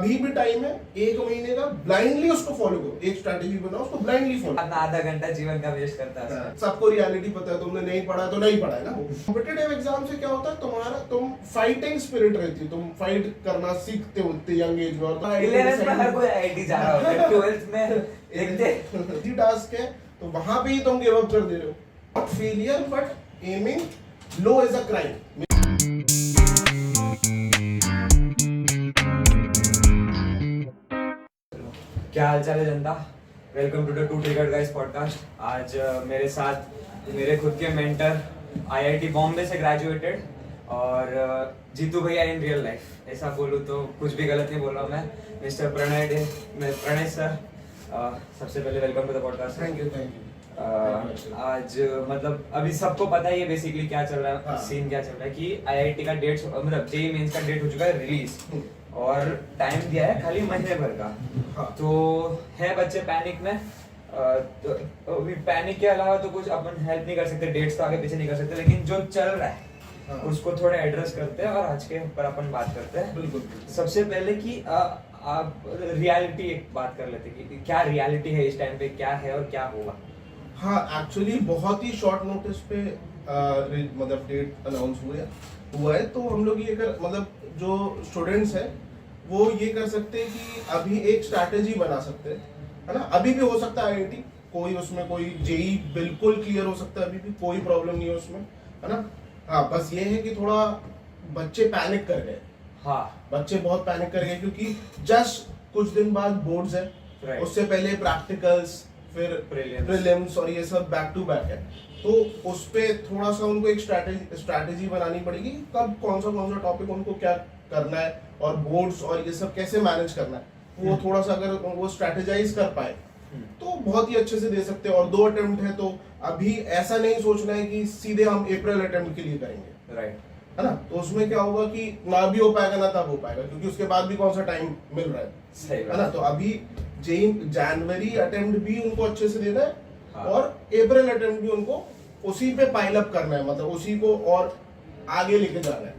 अभी भी टाइम है, एक महीने का ब्लाइंडली उसको फॉलो करो, एक स्ट्रैटेजी बनाओ, उसको ब्लाइंडली फॉलो। अपना आधा घंटा जीवन का वेस्ट करता है। सबको रियलिटी पता है, तुमने नहीं पढ़ा तो नहीं पढ़ा है ना। कॉम्पिटिटिव एग्जाम से क्या होता है, तुम फाइटिंग स्पिरिट रहती है, तुम फाइट करना सीखते हो इतने यंग एज में। और 11th में हर कोई आईआईटी जा रहा होता है, 12th में देखते टास्क है तो वहां पे ही तुम गिव अप कर दे रहे हो। Not failure but aiming low is a crime. क्या हाल चाल है जनता। Welcome to the two ticket guys podcast. आज मेरे साथ मेरे खुद के मेंटर आईआईटी बॉम्बे से ग्रेजुएटेड और जीतू भैया इन रियल लाइफ, ऐसा बोलूँ तो कुछ भी गलत नहीं बोल रहा हूँ मैं, मिस्टर प्रणय सर। सबसे पहले welcome to the podcast. Thank you. आज मतलब अभी सबको पता ही है बेसिकली क्या चल रहा है, हाँ। सीन क्या चल रहा है कि आईआईटी का डेट मतलब जेईई मेंस का डेट हो चुका है रिलीज और टाइम दिया है खाली महीने भर का। हाँ। तो है बच्चे पैनिक में। तो अभी पैनिक के अलावा तो कुछ अपन हेल्प नहीं कर सकते, डेट्स तो आगे पीछे नहीं कर सकते, लेकिन जो चल रहा है हाँ। उसको थोड़ा एड्रेस करते हैं और आज के ऊपर अपन बात करते हैं। बिल्कुल। सबसे पहले कि आप रियलिटी एक बात कर लेते हैं कि क्या रियलिटी है इस टाइम पे, क्या है और क्या होगा। हाँ, एक्चुअली बहुत ही शॉर्ट नोटिस पे मतलब डेट अनाउंस हुआ है। तो हम लोग ये मतलब जो स्टूडेंट्स हैं वो ये कर सकते हैं कि अभी एक स्ट्रैटेजी बना सकते हैं, है ना। अभी भी हो सकता है आईआईटी, कोई उसमें कोई जेई बिल्कुल क्लियर हो सकता है, अभी भी कोई प्रॉब्लम नहीं है उसमें, है ना। हाँ, बस ये है कि थोड़ा बच्चे पैनिक कर गए। हाँ, बच्चे बहुत पैनिक कर गए क्योंकि जस्ट कुछ दिन बाद बोर्ड्स है, Right. उससे पहले प्रैक्टिकल्स, फिर प्रीलिम्स और ये सब बैक टू बैक है। तो उस पे थोड़ा सा उनको एक स्ट्रैटेजी बनानी पड़ेगी, कब कौन सा टॉपिक उनको क्या करना है और बोर्ड्स और ये सब कैसे मैनेज करना है, वो थोड़ा सा अगर वो स्ट्रैटेजाइज कर पाए तो बहुत ही अच्छे से दे सकते हैं। और 2 अटेम्प्ट है तो अभी ऐसा नहीं सोचना है कि सीधे हम अप्रैल अटेम्प्ट के लिए करेंगे, राइट, है ना। तो उसमें क्या होगा कि ना भी हो पाएगा ना तब हो पाएगा, क्योंकि उसके बाद भी कौन सा टाइम मिल रहा है, सही है ना। तो अभी जनवरी अटेम्प्ट भी उनको अच्छे से देना है। हाँ। और अप्रैल अटेम्प्ट भी उनको उसी पे पाइल अप करना है, मतलब उसी को और आगे लेके जाना है।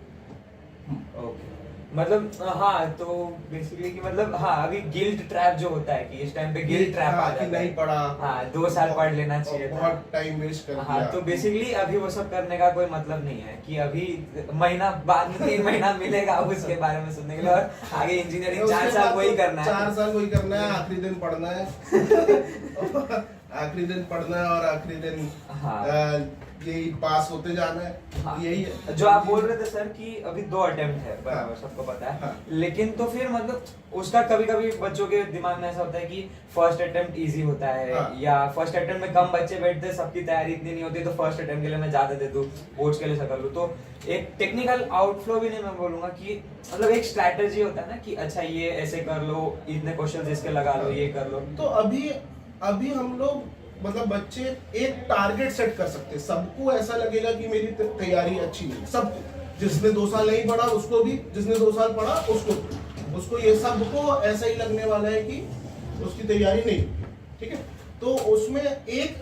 ओके, मतलब हाँ, तो बेसिकली कि मतलब हाँ, अभी गिल्ट ट्रैप जो होता है कि इस टाइम पे गिल्ट ट्रैप आ जाता है, नहीं पढ़ा, हाँ 2 साल पढ़ लेना चाहिए था, बहुत टाइम वेस्ट कर हाँ। दिया। तो बेसिकली अभी वो सब करने का कोई मतलब नहीं है कि अभी महीना बाद में 3 महीना मिलेगा उसके बारे में सुनने के लिए, और आगे इंजीनियरिंग 4 साल वही करना है, 4 साल वही करना है, आखिरी दिन पढ़ना है। आखिरी दिन पढ़ना है और आखिरी दिन हाँ। यही पास होते जाना है। हाँ। यही है जो आप बोल रहे थे सर कि अभी 2 अटेम्प्ट है, बराबर, हाँ। सबको पता है। हाँ। लेकिन तो फिर मतलब उसका कभी कभी बच्चों के दिमाग में ऐसा होता है कि फर्स्ट अटेम्प्ट इजी होता है, हाँ। या फर्स्ट अटेम्प्ट में कम बच्चे बैठते हैं, सबकी तैयारी इतनी नहीं होती, तो फर्स्ट अटेम्प्ट के लिए मैं ज्यादा दे दूं, बोर्ड्स के लिए कर लूं। तो एक टेक्निकल आउटफ्लो भी नहीं मैं बोलूंगा कि मतलब एक स्ट्रैटेजी होता है ना कि अच्छा ये ऐसे कर लो, इतने क्वेश्चंस इसके लगा लो, ये कर लो। तो अभी हम लोग मतलब बच्चे एक टारगेट सेट कर सकते हैं। सबको ऐसा लगेगा कि मेरी तैयारी अच्छी नहीं, सबको, जिसने 2 साल नहीं पढ़ा उसको भी, जिसने 2 साल पढ़ा उसको ये सबको ऐसा ही लगने वाला है कि उसकी तैयारी नहीं, ठीक है। तो उसमें एक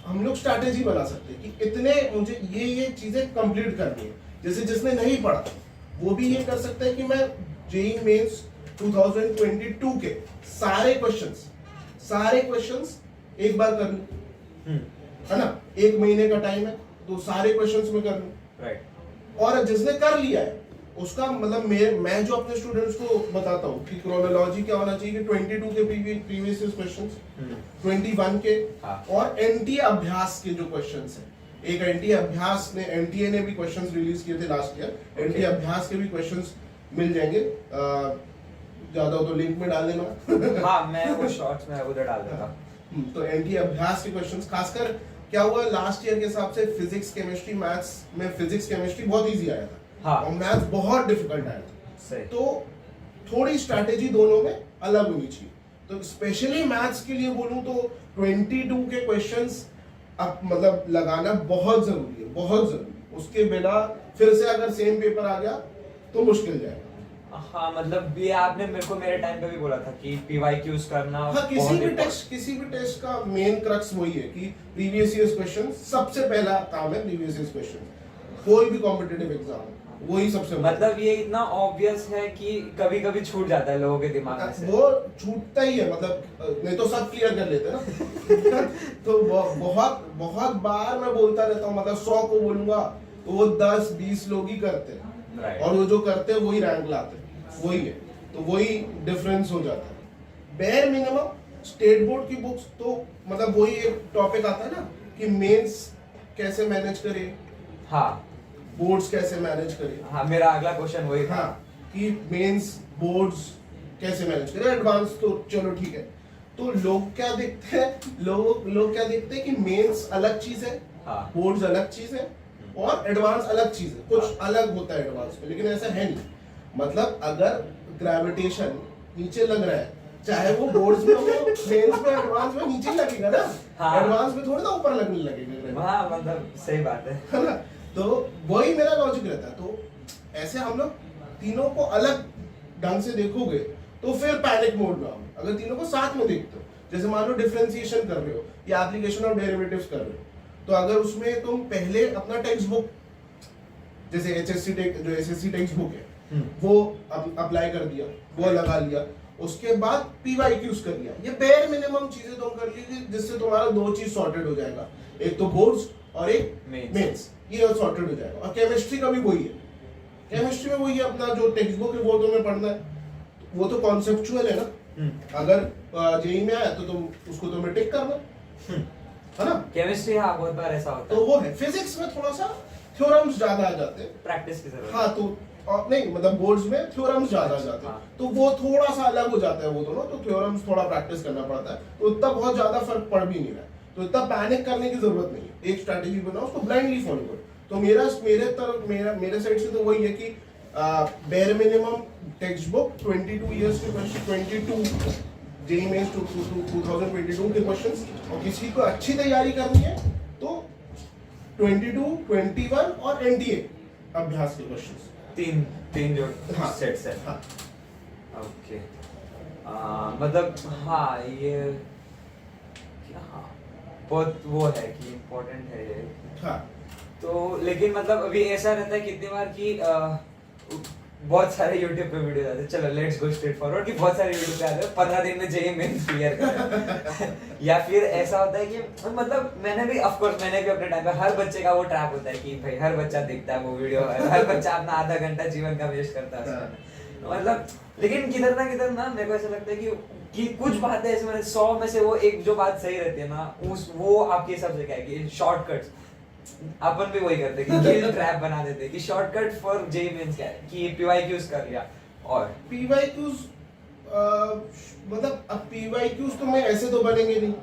हम लोग स्ट्रैटेजी बना सकते हैं कि इतने मुझे ये चीजें कंप्लीट करनी है। जैसे जिसने नहीं पढ़ा वो भी ये कर सकता है कि मैं जेईई मेंस 2022 के सारे क्वेश्चंस एक बार कर लूं, है ना। 1 महीने का टाइम है तो सारे क्वेश्चंस में कर लूं, राइट। और जिसने कर लिया है उसका मतलब मैं जो अपने स्टूडेंट्स को बताता हूँ कि क्रोनोलॉजी क्या होना चाहिए कि 22 के प्रीवियस क्वेश्चंस, 21 के, हाँ। और एनटीए अभ्यास के जो क्वेश्चंस हैं। एक एनटीए ने भी क्वेश्चंस रिलीज किए थे लास्ट ईयर, एनटीए अभ्यास के भी क्वेश्चंस मिल जाएंगे। ज्यादा हो तो लिंक में डाल देना। हाँ, मैं वो शॉर्ट्स में उधर डाल देता। तो एनटीए अभ्यास के क्वेश्चंस, खासकर क्या हुआ लास्ट ईयर के हिसाब से फिजिक्स केमिस्ट्री मैथ्स में, फिजिक्स केमिस्ट्री बहुत इजी आया था, हाँ। और मैथ्स बहुत डिफिकल्ट आया था। सही। तो थोड़ी स्ट्रैटेजी दोनों में अलग होनी चाहिए। तो स्पेशली मैथ्स के लिए बोलूं तो 22 के क्वेश्चंस अब मतलब लगाना बहुत जरूरी है, बहुत जरूरी। उसके बिना फिर से अगर सेम पेपर आ गया तो मुश्किल जाएगा। हाँ, मतलब ये आपने मेरे को मेरे टाइम पे भी बोला था कि पीवाईक्यूज करना। हाँ, किसी भी टेस्ट का मेन क्रक्स वही है कि प्रीवियस ईयर्स क्वेश्चन सबसे पहला काम है। प्रीवियस ईयर्स क्वेश्चन कोई भी कॉम्पिटिटिव एग्जाम, वही सबसे मतलब ये इतना ऑब्वियस है कि कभी कभी छूट जाता है लोगों के दिमाग में से। वो छूटता ही है, मतलब नहीं तो सब क्लियर कर लेते ना। तो बहुत बहुत बार मैं बोलता रहता हूँ, मतलब 100 को बोलूंगा तो वो 10-20 लोग ही करते हैं, Right. और वो जो करते हैं वही रैंक लाते हैं, वही है। तो वही डिफरेंस हो जाता है। बेयर मिनिमम स्टेट बोर्ड की बुक्स तो मतलब वही एक टॉपिक आता है ना कि मेंस कैसे मैनेज करे, हाँ बोर्ड्स कैसे मैनेज करे। हाँ, मेरा अगला क्वेश्चन वही था। हाँ, कि मेंस बोर्ड्स कैसे मैनेज करे, एडवांस तो चलो ठीक है। तो लोग क्या देखते हैं, लोग क्या देखते हैं कि मेंस अलग चीज है, हाँ। बोर्ड्स अलग चीज है, और एडवांस अलग चीज है। कुछ अलग होता है एडवांस में, लेकिन ऐसा है नहीं। मतलब अगर ग्रेविटेशन नीचे लग रहा है, चाहे वो बोर्ड्स में हो, मेंस में, एडवांस में नीचे लगेगा ना। हाँ। एडवांस में थोड़ा ना ऊपर लगने लगेगा। हाँ मतलब सही बात है। ना? तो वही मेरा लॉजिक रहता है। तो ऐसे हम लोग तीनों को अलग ढंग से देखोगे तो फिर पैनिक मोड में आओगे। अगर तीनों को साथ में देखते हो, जैसे मान लो डिफरेंशिएशन कर रहे हो या एप्लीकेशन ऑफ डेरिवेटिव्स कर रहे हो, तो अगर उसमें तुम पहले अपना टेक्स्ट बुक, जैसे जो एसएससी टेक्स्ट बुक है वो अप्लाई कर दिया, वो लगा लिया, उसके बाद पीवाईक्यूज कर लिया। ये बेयर मिनिमम चीजें तुम कर लीजिए जिससे तुम्हारा दो चीज सॉर्टेड हो जाएगा, एक तो बोर्ड्स और एक मेंस, ये सॉर्टेड हो जाएगा। और केमिस्ट्री का भी वही है। केमिस्ट्री में वही है, अपना जो टेक्स्ट बुक है वो तुम्हें पढ़ना है, वो तो कॉन्सेप्चुअल है ना। अगर जेई में आया तो तुम उसको तुम्हें टिक करना है ना। केमिस्ट्री हाँ बहुत बार ऐसा होता तो है, वो है। फिजिक्स में थोड़ा सा थ्योरम्स ज्यादा आ जाते हैं। प्रैक्टिस की जरूरत। हाँ, तो नहीं मतलब बोर्ड्स में थ्योरम्स ज्यादा आ जाते हैं, हाँ। तो वो थोड़ा सा अलग हो जाता है वो दोनों। तो थ्योरम्स थोड़ा प्रैक्टिस करना पड़ता है, तो इतना बहुत ज्यादा फर्क पड़ भी नहीं रहा है। तो इतना पैनिक करने की जरूरत नहीं है। एक स्ट्रैटेजी बनाओ, उसको ब्लाइंडली फॉलो करो। तो मेरे साइड से तो वही है कि bare minimum text book 22 years के क्वेश्चन, 22 जेईई मेंस 2022 के क्वेश्चंस, और किसी को अच्छी तैयारी करनी है तो 22, 21 और एनडीए अभ्यास के क्वेश्चंस। तीन जो हाँ। सेट्स है। हाँ। ओके, मतलब हाँ ये हाँ बहुत वो है कि इम्पोर्टेंट है ये। हाँ। तो लेकिन मतलब अभी ऐसा रहता है कितनी बार कि बहुत सारे YouTube पे वीडियो आते हैं, चलो लेट्स गो स्ट्रेट फॉरवर्ड, कि बहुत सारे YouTube पे आते हैं 15 दिन में जेईई मेंस क्लियर कर। या फिर ऐसा होता है कि मतलब मैंने भी अपने टाइम पे, हर बच्चे का वो ट्रैप होता है कि भाई हर बच्चा देखता है वो वीडियो, हर बच्चा अपना आधा घंटा जीवन का वेस्ट करता है उसमें। मतलब लेकिन किधर ना मेरे को ऐसा लगता है कि कुछ बातें ऐसे, मैंने 100 में से वो एक जो बात सही रहती है ना, वो आपके हिसाब से क्या है कि शॉर्टकट्स, अपन भी वही करते हैं कि किल ट्रैप बना देते हैं कि शॉर्टकट फॉर जेईई मेंस क्या है कि पीवाईक्यूज कर लिया। और पीवाईक्यूज मतलब अब पीवाईक्यूज तो मैं ऐसे तो बनेंगे नहीं,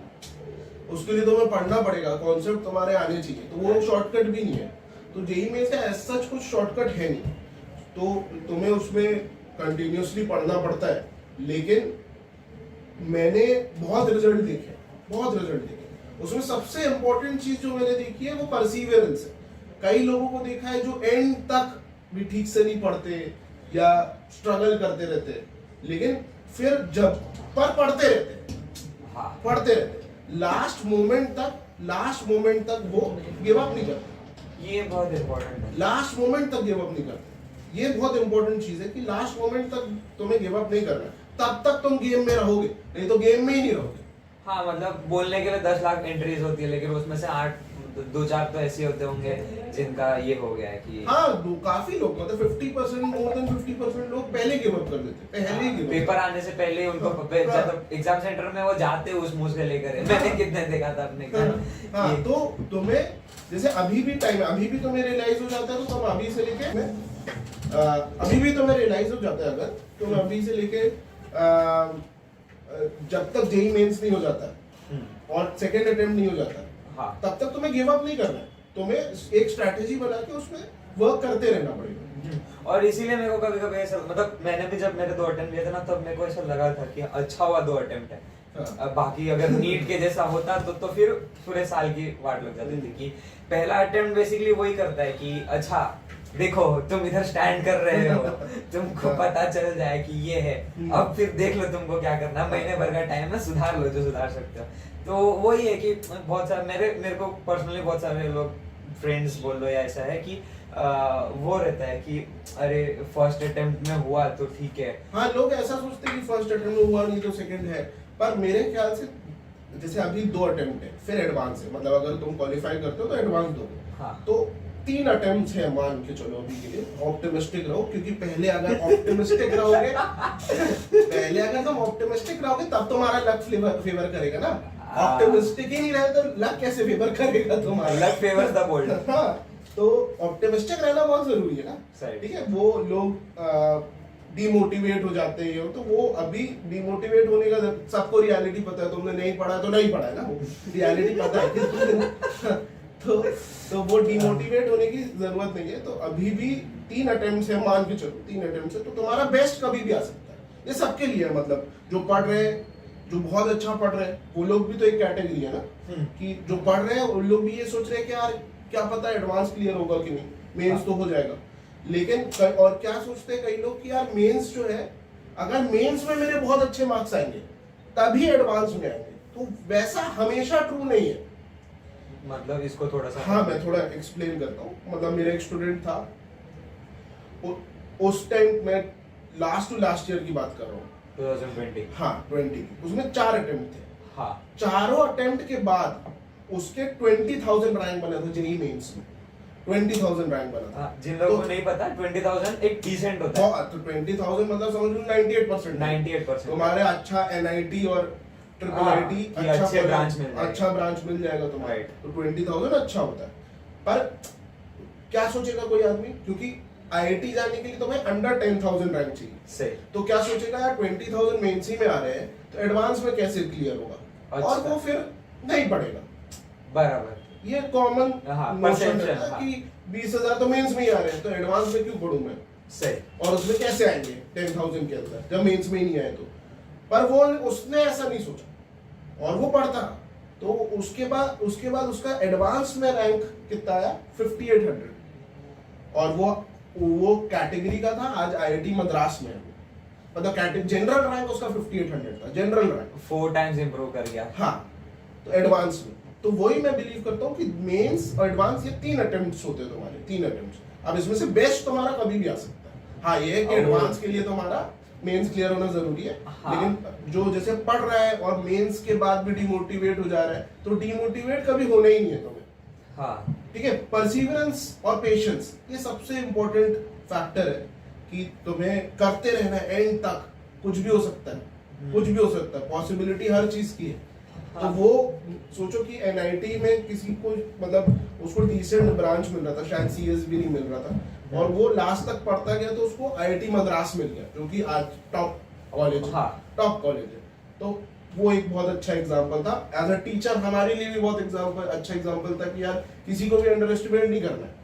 उसके लिए तो मैं पढ़ना पड़ेगा, कॉन्सेप्ट तुम्हारे आने चाहिए, तो वो शॉर्टकट भी नहीं है। तो जेईई में से एज सच कुछ शॉर्टकट है नहीं, तो तुम्हें उसमें कंटिन्यूअसली पढ़ना पड़ता है। लेकिन मैंने बहुत रिजल्ट देखे, उसमें सबसे इंपॉर्टेंट चीज जो मैंने देखी है वो परसीवियरेंस है। कई लोगों को देखा है जो एंड तक भी ठीक से नहीं पढ़ते या स्ट्रगल करते रहते, लेकिन फिर जब पर पढ़ते रहते लास्ट मोमेंट तक वो गिव अप नहीं करते। ये बहुत इंपॉर्टेंट है, लास्ट मोमेंट तक गिव अप नहीं करते। ये बहुत इंपॉर्टेंट चीज है कि लास्ट मोमेंट तक तुम्हें गिव अप नहीं करना, तब तक तुम गेम में रहोगे, नहीं तो गेम में ही नहीं रहोगे। हाँ मतलब बोलने के लिए 10 लाख एंट्रीज होती है, लेकिन उसमें से 2-4 तो ऐसे होते होंगे जिनका ये हो गया है कि हाँ, काफी लोग मतलब 50%, मोर देन 50% लोग पहले गिव अप कर देते, पहले ही पेपर आने से पहले ही उनको एग्जाम सेंटर में वो जाते उस मुंह से लेकर। मैंने कितने देखा था अपने घर। हाँ, तो तुम्हें जैसे अभी भी टाइम है, अभी भी तुम्हें रियलाइज हो जाता है, तो तुम अभी से लेके अभी भी तुम्हें रियलाइज हो जाता है, अगर तुम अभी से लेके जब तक जेईई मेंस नहीं हो जाता और सेकंड अटेम्प्ट नहीं हो जाता, हाँ, तब तक तुम्हें गिव अप नहीं करना है। तुम्हें एक स्ट्रैटेजी बना के उसमें वर्क करते रहना पड़ेगा। और इसीलिए मेरे को कभी ऐसा, मतलब मैंने भी जब मेरे 2 अटेम्प्ट लिए थे ना, तब मेरे को ऐसा लगा था कि अच्छा हुआ 2 अटेम्प्ट है। हाँ। बाकी अगर नीट के जैसा होता तो फिर पूरे साल की वाट लग जाती थी। कि पहला अटेम्प्ट बेसिकली वही करता है कि अच्छा देखो तुम इधर स्टैंड कर रहे हो, तुमको पता चल जाए कि ये है, अब फिर देख लो तुमको क्या करना है, महीने भर का टाइम है, सुधार लो जो सुधार सकते हो। तो वही है कि बहुत सारे मेरे को पर्सनली बहुत सारे लोग फ्रेंड्स बोल लो या ऐसा है कि वो रहता है कि अरे फर्स्ट अटेम्प्ट में हुआ तो ठीक है। हाँ, लोग ऐसा सोचते हैं कि फर्स्ट अटेम्प्ट में हुआ नहीं तो सेकंड है, पर मेरे ख्याल से जैसे अभी 2 अटेम्प्ट है फिर एडवांस है, मतलब अगर तुम क्वालिफाई करते हो तो एडवांस दोगे। हाँ। तो 3 अटेम्प्ट्स है मान के चलो अभी के लिए, ऑप्टिमिस्टिक रहो, क्योंकि पहले अगर ऑप्टिमिस्टिक रहोगे पहले अगर तुम ऑप्टिमिस्टिक रहोगे तब तुम्हारा लक फेवर करेगा ना। ऑप्टिमिस्टिक ही नहीं रहे तो लक कैसे फेवर करेगा तुम्हारा? Luck favours the bold. हाँ, तो ऑप्टिमिस्टिक रहना बहुत जरूरी है ना। सही। ठीक है, वो लोग डिमोटिवेट हो जाते हैं, तो वो अभी डिमोटिवेट होने का सबको रियलिटी पता है, तुमने नहीं पढ़ा तो नहीं पढ़ा है ना, रियलिटी पता है कि तो वो डिमोटिवेट होने की जरूरत नहीं है। तो अभी भी 3 अटेम्प्ट है मान के चलो, 3 अटेम्प्ट से तो तुम्हारा बेस्ट कभी भी आ सकता है। ये सबके लिए है, मतलब जो पढ़ रहे हैं, जो बहुत अच्छा पढ़ रहे हैं, वो लोग भी तो एक कैटेगरी है ना, कि जो पढ़ रहे हैं उन लोग भी ये सोच रहे हैं कि यार क्या पता एडवांस क्लियर होगा कि नहीं, मेंस तो हो जाएगा। लेकिन और क्या सोचते हैं कई लोग कि यार मेंस जो है, अगर मेंस में मेरे बहुत अच्छे मार्क्स आएंगे तभी एडवांस में आएंगे, तो वैसा हमेशा ट्रू नहीं है। मतलब इसको थोड़ा सा हाँ, मैं थोड़ा एक्सप्लेन करता हूँ। मतलब मेरा एक स्टूडेंट था, उस टाइम मैं लास्ट टू लास्ट ईयर की बात कर रहा हूँ, 2020। हाँ 20 की, उसमें 4 अटेम्प्ट थे। हाँ। चारों अटेम्प्ट के बाद उसके 20,000 रैंक बना था जेईई मेंस में, 20,000 रैंक बना था। जिन लोगों तो- को नहीं पता 20,000 एक डिसेंट होता है। तो 20,000 मतलब समझ लो 98%। 98%। तुम्हारे अच्छा एनआईटी और ट्रिपल हाँ, आईटी कि अच्छे ब्रांच मिल जाएगा। अच्छा ब्रांच मिल जाएगा तुम्हारा। Right. तो 20,000 अच्छा होता है। पर क्या सोचेगा कोई आदमी, क्योंकि आईआईटी जाने के लिए तुम्हें अंडर 10,000 रैंक चाहिए। सही। तो क्या सोचेगा यार 20,000 मेंस ही में आ रहे हैं तो एडवांस में कैसे क्लियर होगा, अच्छा। और वो फिर नहीं पढ़ेगा। बराबर। ये कॉमन हाँ, नोशन perception, है हाँ। कि 20,000 तो मेंस में ही आ रहे हैं तो एडवांस में क्यों पढ़ूं मैं, सही। और उसमें कैसे आएंगे 10,000 के अंदर जब मेंस में ही नहीं आए तो। पर वो उसने ऐसा नहीं सोचा और वो पढ़ता, तो उसके बाद उसका एडवांस में रैंक कितना आया 5800, और वो कैटेगरी का था, आज आईआईटी मद्रास में है। मतलब जनरल रैंक उसका 5800 था, जनरल रैंक 4 टाइम्स इंप्रूव कर गया। हाँ, तो एडवांस में। तो वही मैं बिलीव करता हूँ कि मेंस और एडवांस ये 3 अटेम्प्ट्स होते हैं तुम्हारे, 3 अटेम्प्ट्स। अब इसमें से बेस्ट तुम्हारा कभी भी आ सकता है। हाँ, ये है कि एडवांस के लिए तुम्हारा मेंस क्लियर होना जरूरी है। हाँ। लेकिन जो जैसे पढ़ रहा है और मेंस के बाद भी डिमोटिवेट हो जा रहा है, तो डिमोटिवेट कभी होना ही नहीं है तुम्हें। हाँ। ठीक है, परसिवरेंस और पेशेंस ये सबसे इंपॉर्टेंट फैक्टर है कि तुम्हें करते रहना है एंड तक। कुछ भी हो सकता है, कुछ भी हो सकता है, पॉसिबिलिटी हर चीज की है। तो हाँ। वो सोचो कि एनआईटी में किसी को मतलब उसको डिसेंट ब्रांच मिल रहा था, शायद सीएस भी नहीं मिल रहा था, और वो लास्ट तक पढ़ता गया तो उसको आईआईटी मद्रास मिल गया, जो कि आज टॉप कॉलेज है। हाँ। टॉप कॉलेज है। तो वो एक बहुत अच्छा एग्जांपल था। एज अ टीचर हमारे लिए भी बहुत अच्छा एग्जांपल था कि यार किसी को भी अंडर एस्टिमेट नहीं करना है।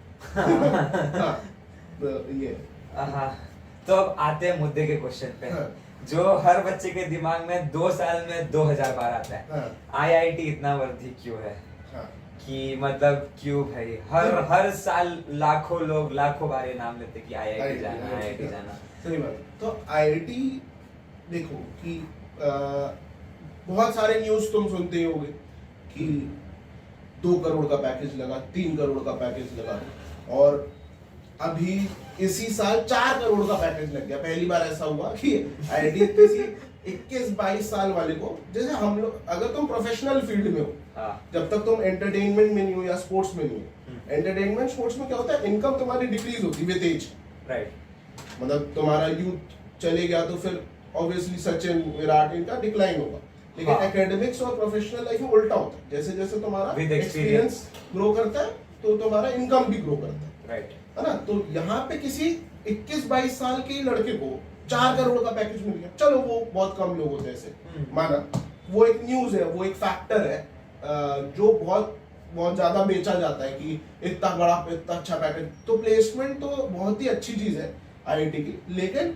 हाँ, तो ये। हाँ। तो अब आते हैं मुद्दे के क्वेश्चन पे। हाँ। जो हर बच्चे के दिमाग में 2 साल में 2,000 बार आता है। हाँ। आईआईटी इतना वर्दी क्यों है? हाँ। कि मतलब क्यों भाई हर साल लाखों लोग लाखों बार ये नाम लेते कि आईआईटी जाना, आईआईटी जाना। सही बात। तो आईआईटी देखो कि बहुत सारे न्यूज़ तुम सुनते ही होगे कि 2 करोड़ का पैकेज लगा, 3 करोड़ का पैकेज लगा, और अभी इसी साल 4 करोड़ का पैकेज लग गया। पहली बार ऐसा हुआ कि आईआईटी किसी 21-22 साल वाले को, जैसे हम लोग, अगर तुम प्रोफेशनल फील्ड में हो, हाँ। जब तक तुम एंटरटेनमेंट में नहीं हो या स्पोर्ट्स में नहीं हो, एंटरटेनमेंट स्पोर्ट्स में क्या होता है, इनकम तुम्हारी डिक्रीज होती है विद एज। राइट। मतलब तुम्हारा यूथ चले गया तो फिर ऑब्वियसली सचिन, विराट, इनका डिक्लाइन होगा। लेकिन हाँ। एकेडमिक्स और प्रोफेशनल लाइफ में उल्टा होता है, जैसे जैसे तुम्हारा With एक्सपीरियंस ग्रो करता है तो तुम्हारा इनकम भी ग्रो करता है। राइट। है ना। तो यहाँ पे किसी 21-22 साल के लड़के को 4 करोड़ का पैकेज मिल गया। चलो वो बहुत कम लोग होते हैं ऐसे, माना, वो एक न्यूज है, वो एक फैक्टर है जो बहुत बहुत ज्यादा बेचा जाता है कि इतना बड़ा, इतना अच्छा पैकेज। तो प्लेसमेंट तो बहुत ही अच्छी चीज है आईआईटी की, लेकिन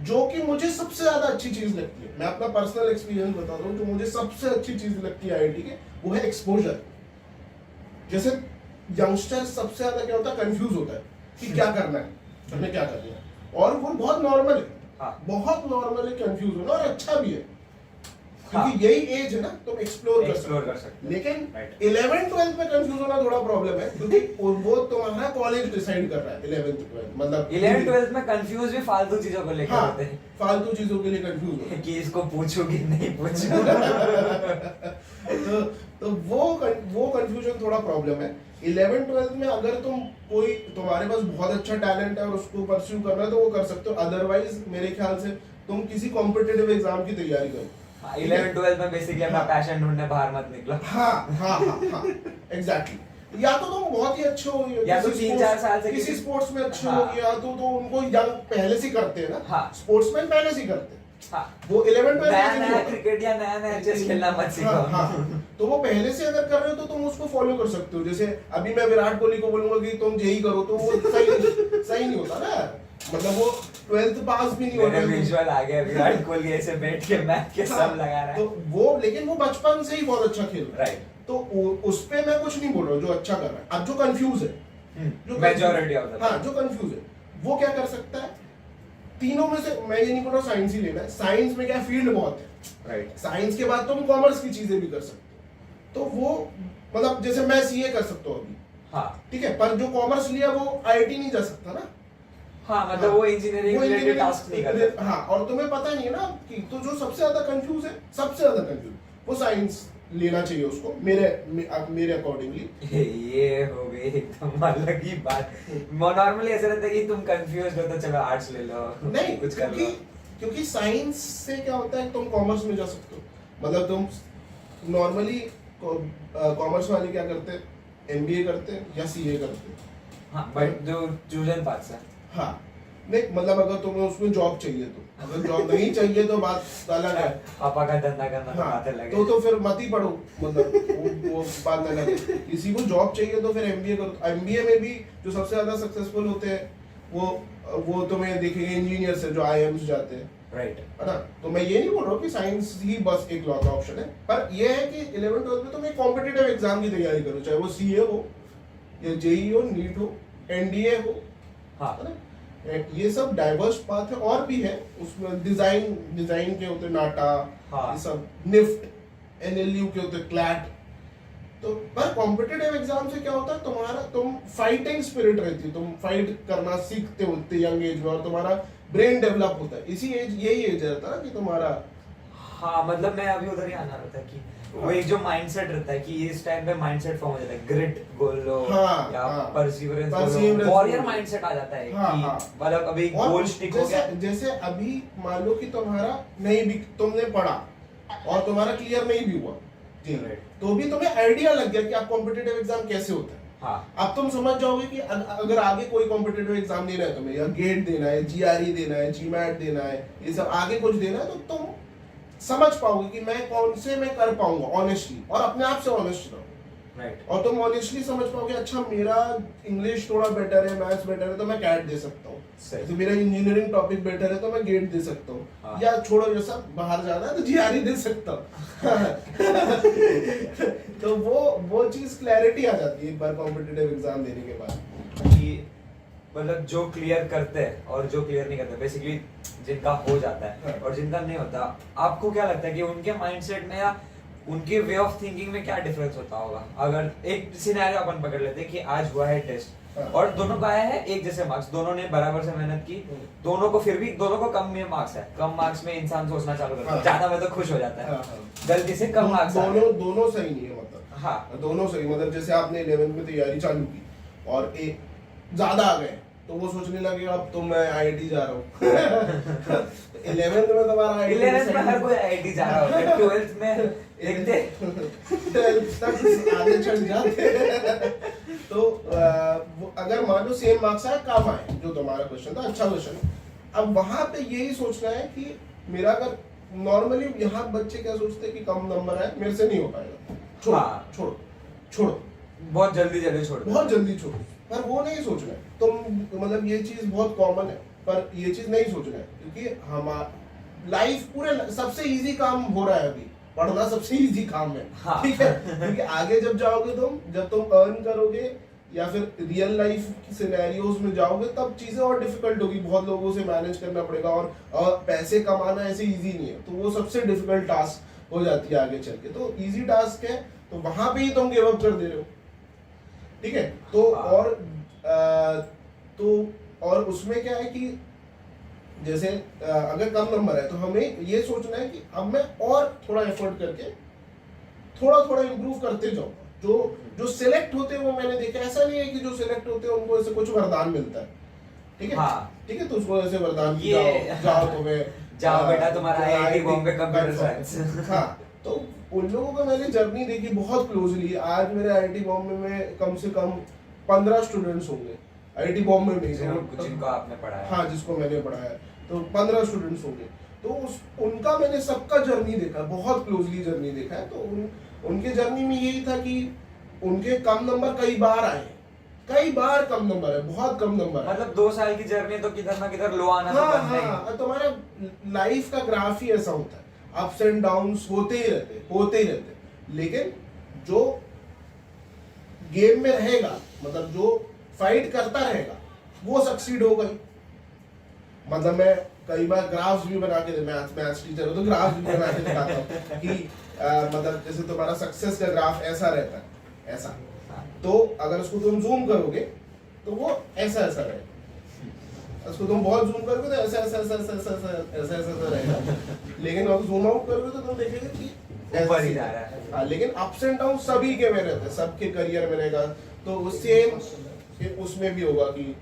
जो कि मुझे सबसे ज्यादा अच्छी चीज लगती है, मैं अपना पर्सनल एक्सपीरियंस बताता हूँ, जो मुझे सबसे अच्छी चीज लगती है आईआईटी के, वो है एक्सपोजर। जैसे यंगस्टर सबसे ज्यादा क्या होता है, कंफ्यूज होता है कि क्या करना है, हमें क्या करना है, और वो बहुत नॉर्मल है। हाँ। बहुत नॉर्मल है कंफ्यूज होना, और अच्छा भी है। क्योंकि यही एज है ना, तुम एक्सप्लोर कर कर सकते सकते हो। लेकिन Right. 11th-12th में कंफ्यूज होना थोड़ा प्रॉब्लम है, क्योंकि वो तुम्हारा कॉलेज डिसाइड कर रहा है। 11th-12th मतलब 11th-12th में कंफ्यूज भी फालतू चीजों को लेकर हाँ, होते हैं फालतू चीजों के लिए कंफ्यूज हो कि इसको पूछूं कि नहीं पूछूं। तो वो कंफ्यूजन थोड़ा प्रॉब्लम है। 11th-12th में अगर तुम्हारे पास बहुत अच्छा टैलेंट है और उसको परस्यू करना है तो वो कर सकते हो, अदरवाइज मेरे ख्याल से तुम किसी कॉम्पिटिटिव एग्जाम की तैयारी करो। 11th-12th में बेसिकली अपना हाँ। पैशन ढूंढने बाहर मत निकलो। हाँ एग्जैक्टली। या तो तुम बहुत ही अच्छे हो या तो 3-4 साल से किसी स्पोर्ट्स में अच्छे हाँ। हो, या तो उनको यंग पहले से करते हैं ना, हाँ। स्पोर्ट्समैन पहले से करते हैं। हाँ। वो 11th-12th नया में नहीं नया होता। क्रिकेट या नया नया चेस खेलना मत सीखो। हाँ, तो वो पहले से अगर कर रहे हो तो तुम उसको फॉलो कर सकते हो। जैसे अभी मैं विराट कोहली को बोलूंगा कि तुम यही करो, तो वो सही नहीं होता ना, मतलब वो 12th पास भी नहीं होता। मेरे विजुअल आ गया, विराट कोहली ऐसे बैठ के मैच के सब लगा रहा है। तो वो लेकिन वो बचपन से ही बहुत अच्छा खेल रहा है। राइट। तो उस पे मैं कुछ नहीं बोल रहा हूँ, जो अच्छा कर रहा है। अब जो कंफ्यूज है, मेजॉरिटी ऑफ द हाँ, जो कंफ्यूज है वो क्या कर सकता है? तीनों में से मैं ये नहीं बोल रहा साइंस ही लेना है, साइंस में क्या फील्ड बहुत है। राइट। साइंस के बाद तुम कॉमर्स की चीजें भी कर सकते हो। तो वो मतलब जैसे मैं सीए कर सकता हूँ अभी, हाँ ठीक है, पर जो कॉमर्स लिया वो आईआईटी नहीं जा सकता ना। हाँ, मतलब वो इंजीनियरिंग रिलेटेड टास्क नहीं करता। हाँ, और तुम्हें पता नहीं है ना कि तो जो सबसे ज्यादा कंफ्यूज है, सबसे ज्यादा कंफ्यूज वो साइंस लेना चाहिए उसको, मेरे अकॉर्डिंगली। ये हो गई एकदम अलग ही बात। नॉर्मली ऐसा रहता है कि तुम कंफ्यूज हो तो चलो आर्ट्स ले लो, नहीं, कुछ कर लो। क्योंकि साइंस से क्या होता है, तुम कॉमर्स में जा सकते हो। मतलब तुम नॉर्मली कॉमर्स वाले क्या करते हैं, एमबीए करते हैं या सीए करते हैं। हाँ, बट जो चूजन पार्ट्स है। हाँ, नहीं मतलब अगर तुम्हें उसमें जॉब चाहिए तो, अगर जॉब नहीं चाहिए तो बात अलग है। पापा का धंधा करना तो हाँ, बात अलग है। तो फिर मत ही पढ़ो, मतलब वो बात अलग है। किसी को जॉब चाहिए तो फिर एमबीए करो। एमबीए में भी जो सबसे ज्यादा सक्सेसफुल होते हैं वो तुम्हें देखेंगे इंजीनियर्स है जो आईआईएम्स जाते हैं, राइट। है ना। तो मैं ये नहीं बोल रहा हूँ कि साइंस ही बस एक लॉ का ऑप्शन है, पर ये है कि 11th-12th में तुम एक कॉम्पिटिटिव एग्जाम की तैयारी करो, चाहे वो सीए हो या जेई हो, नीट हो, एनडीए हो, हाँ, है ना। ये सब डाइवर्स पाथ है, और भी है उसमें। डिजाइन के होते नाटा, हाँ। ये सब निफ्ट, एनएलयू के होते क्लैट। तो पर कॉम्पिटिटिव एग्जाम से क्या होता है, तुम फाइटिंग स्पिरिट रहती है, तुम फाइट करना सीखते हो उतने यंग एज में, और तुम्हारा ब्रेन डेवलप होता है। यही एज रहता है ना कि तुम्हारा। हाँ, मतलब मैं अभी उधर ही आना रहता है कि वो एक जो माइंडसेट रहता है कि इस टाइम पे माइंडसेट फॉर्म हो जाता है, ग्रिट बोल लो या परसिवरेंस बोल लो, वॉरियर माइंडसेट आ जाता है कि मतलब अभी गोल स्टिक हो गया। जैसे अभी मान लो कि तुम्हारा नहीं भी, तुमने पढ़ा और तुम्हारा क्लियर नहीं भी हुआ जी, तो भी तुम्हें आइडिया लग गया कि आप कॉम्पिटिटिव एग्जाम कैसे होता है। हाँ, अब तुम समझ जाओगे कि अगर आगे कोई कॉम्पिटिटिव एग्जाम देना है तुम्हें, या गेट देना है, जीआरई देना है, जीमैट देना है, ये सब आगे कुछ देना है, तो तुम समझ पाओगे कि मैं कौन से मैं कर पाऊंगा ऑनेस्टली, और अपने आप से ऑनेस्ट रहो। राइट। और तुम ऑनेस्टली समझ पाओगे, अच्छा मेरा इंग्लिश थोड़ा बेटर है, मैथ्स बेटर है, तो मैं कैट दे सकता हूँ। तो मेरा इंजीनियरिंग टॉपिक बेटर है तो मैं गेट दे सकता हूँ। हाँ। या छोड़ो, जैसा बाहर जाना है तो जीआरई दे सकता हूँ। तो वो चीज क्लैरिटी आ जाती है एक बार कॉम्पिटिटिव एग्जाम देने के बाद, कि मतलब जो क्लियर करते हैं और जो क्लियर नहीं करते, बेसिकली जिनका हो जाता है हाँ। और जिनका नहीं होता, आपको क्या लगता है कि उनके माइंडसेट में या उनके वे ऑफ थिंकिंग में क्या डिफरेंस होता होगा? अगर एक सिनेरियो अपन पकड़ लेते हैं कि आज हुआ है टेस्ट हाँ। और दोनों का आया है एक जैसे मार्क्स, दोनों ने बराबर से मेहनत की, दोनों को फिर भी दोनों को कम में मार्क्स है। कम मार्क्स में इंसान सोचना चालू करता है, हाँ। ज्यादा में तो खुश हो जाता है, हाँ। गलती से कम मार्क्स दोनों सही नहीं है, मतलब हाँ, दोनों सही, मतलब जैसे आपने 11th में तैयारी चालू की और एक ज्यादा आ गए तो वो सोचने लगे अब तो मैं आईआईटी जा रहा हूँ। 11th में तुम्हारा 11th में हर कोई आईआईटी जा रहा होता है, 12th में देखते 12th तक आगे चढ़ जाते। तो अगर मान लो सेम मार्क्स आए, कम आए, जो तुम्हारा क्वेश्चन था अच्छा क्वेश्चन, अब वहां पे यही सोचना है कि मेरा अगर नॉर्मली यहाँ बच्चे क्या सोचते हैं कि कम नंबर आए मेरे से नहीं हो पाएगा, छोड़ो हाँ। छोड़ो छोड़ो, बहुत जल्दी छोड़ दो। बहुत जल्दी छोड़ो। पर वो नहीं सोचना है तुम, मतलब ये चीज बहुत कॉमन है, पर ये चीज नहीं सोचना है, क्योंकि हमारा लाइफ पूरे सबसे इजी काम हो रहा है अभी, पढ़ना सबसे इजी काम है। हाँ। ठीक है, क्योंकि आगे जब जाओगे जब तुम अर्न करोगे या फिर रियल लाइफ की सिनेरियोज में जाओगे, तब चीजें और डिफिकल्ट होगी, बहुत लोगों से मैनेज करना पड़ेगा, और पैसे कमाना ऐसे इजी नहीं है, तो वो सबसे डिफिकल्ट टास्क हो जाती है आगे चल के। तो इजी टास्क है, तो वहां पे ही तुम गिव अप कर दे रहे हो, ठीक है। तो और उसमें क्या है कि जैसे अगर कम नंबर है तो हमें ये सोचना है कि अब मैं और थोड़ा एफर्ट करके थोड़ा थोड़ा इम्प्रूव करते जाऊँ। जो जो सिलेक्ट होते हैं वो मैंने देखा, ऐसा नहीं है कि जो सिलेक्ट होते हैं उनको ऐसे कुछ वरदान मिलता है, ठीक है। हाँ। ठीक है, तो उसको ऐसे वरदान की ये जाओ तुम्हें जाओ बेटा तुम्हारा IIT Bombay computer computer science. हाँ, तो उन लोगों का मैंने जर्नी देखी बहुत क्लोजली। आज मेरे IIT बॉम्बे में कम से कम 15 स्टूडेंट्स होंगे IIT बॉम्बे में, जिनको आपने पढ़ाया। हाँ, जिसको मैंने पढ़ाया, तो 15 स्टूडेंट्स होंगे। तो उनका मैंने सबका जर्नी देखा, बहुत क्लोजली जर्नी देखा है। तो उनके जर्नी में यही था कि उनके कम नंबर कई बार आए, कई बार कम नंबर है, बहुत कम नंबर है। मतलब 2 साल की जर्नी तो किधर ना किधर लो आना तो बनना ही। हाँ, तुम्हारा लाइफ का ग्राफ ही ऐसा होता है, अप्स एंड डाउन्स होते ही रहते। लेकिन जो गेम में रहेगा, मतलब जो फाइट करता रहेगा, वो सक्सीड होगा ही। मतलब मैं कई बार ग्राफ्स भी बना के, मैथ्स टीचर हो तो ग्राफ्स भी बना के दिखाता हूँ कि मतलब जैसे तुम्हारा सक्सेस का ग्राफ ऐसा रहता है, ऐसा। तो अगर उसको तुम जूम करोगे तो वो ऐसा ऐसा रहेगा, उसको तुम बहुत जूम करोगे तो ऐसा ऐसा ऐसा ऐसा ऐसा ऐसा ऐसा ऐसा रहेगा। लेकिन अगर जूम आउट करोगे तो तुम देखेंगे कि ऊपर ही जा रहा है। हाँ, लेकिन अप्स एंड डाउन सभी के में रहते हैं, सबके करियर में रहेगा। तो सेम उसमें भी होगा कि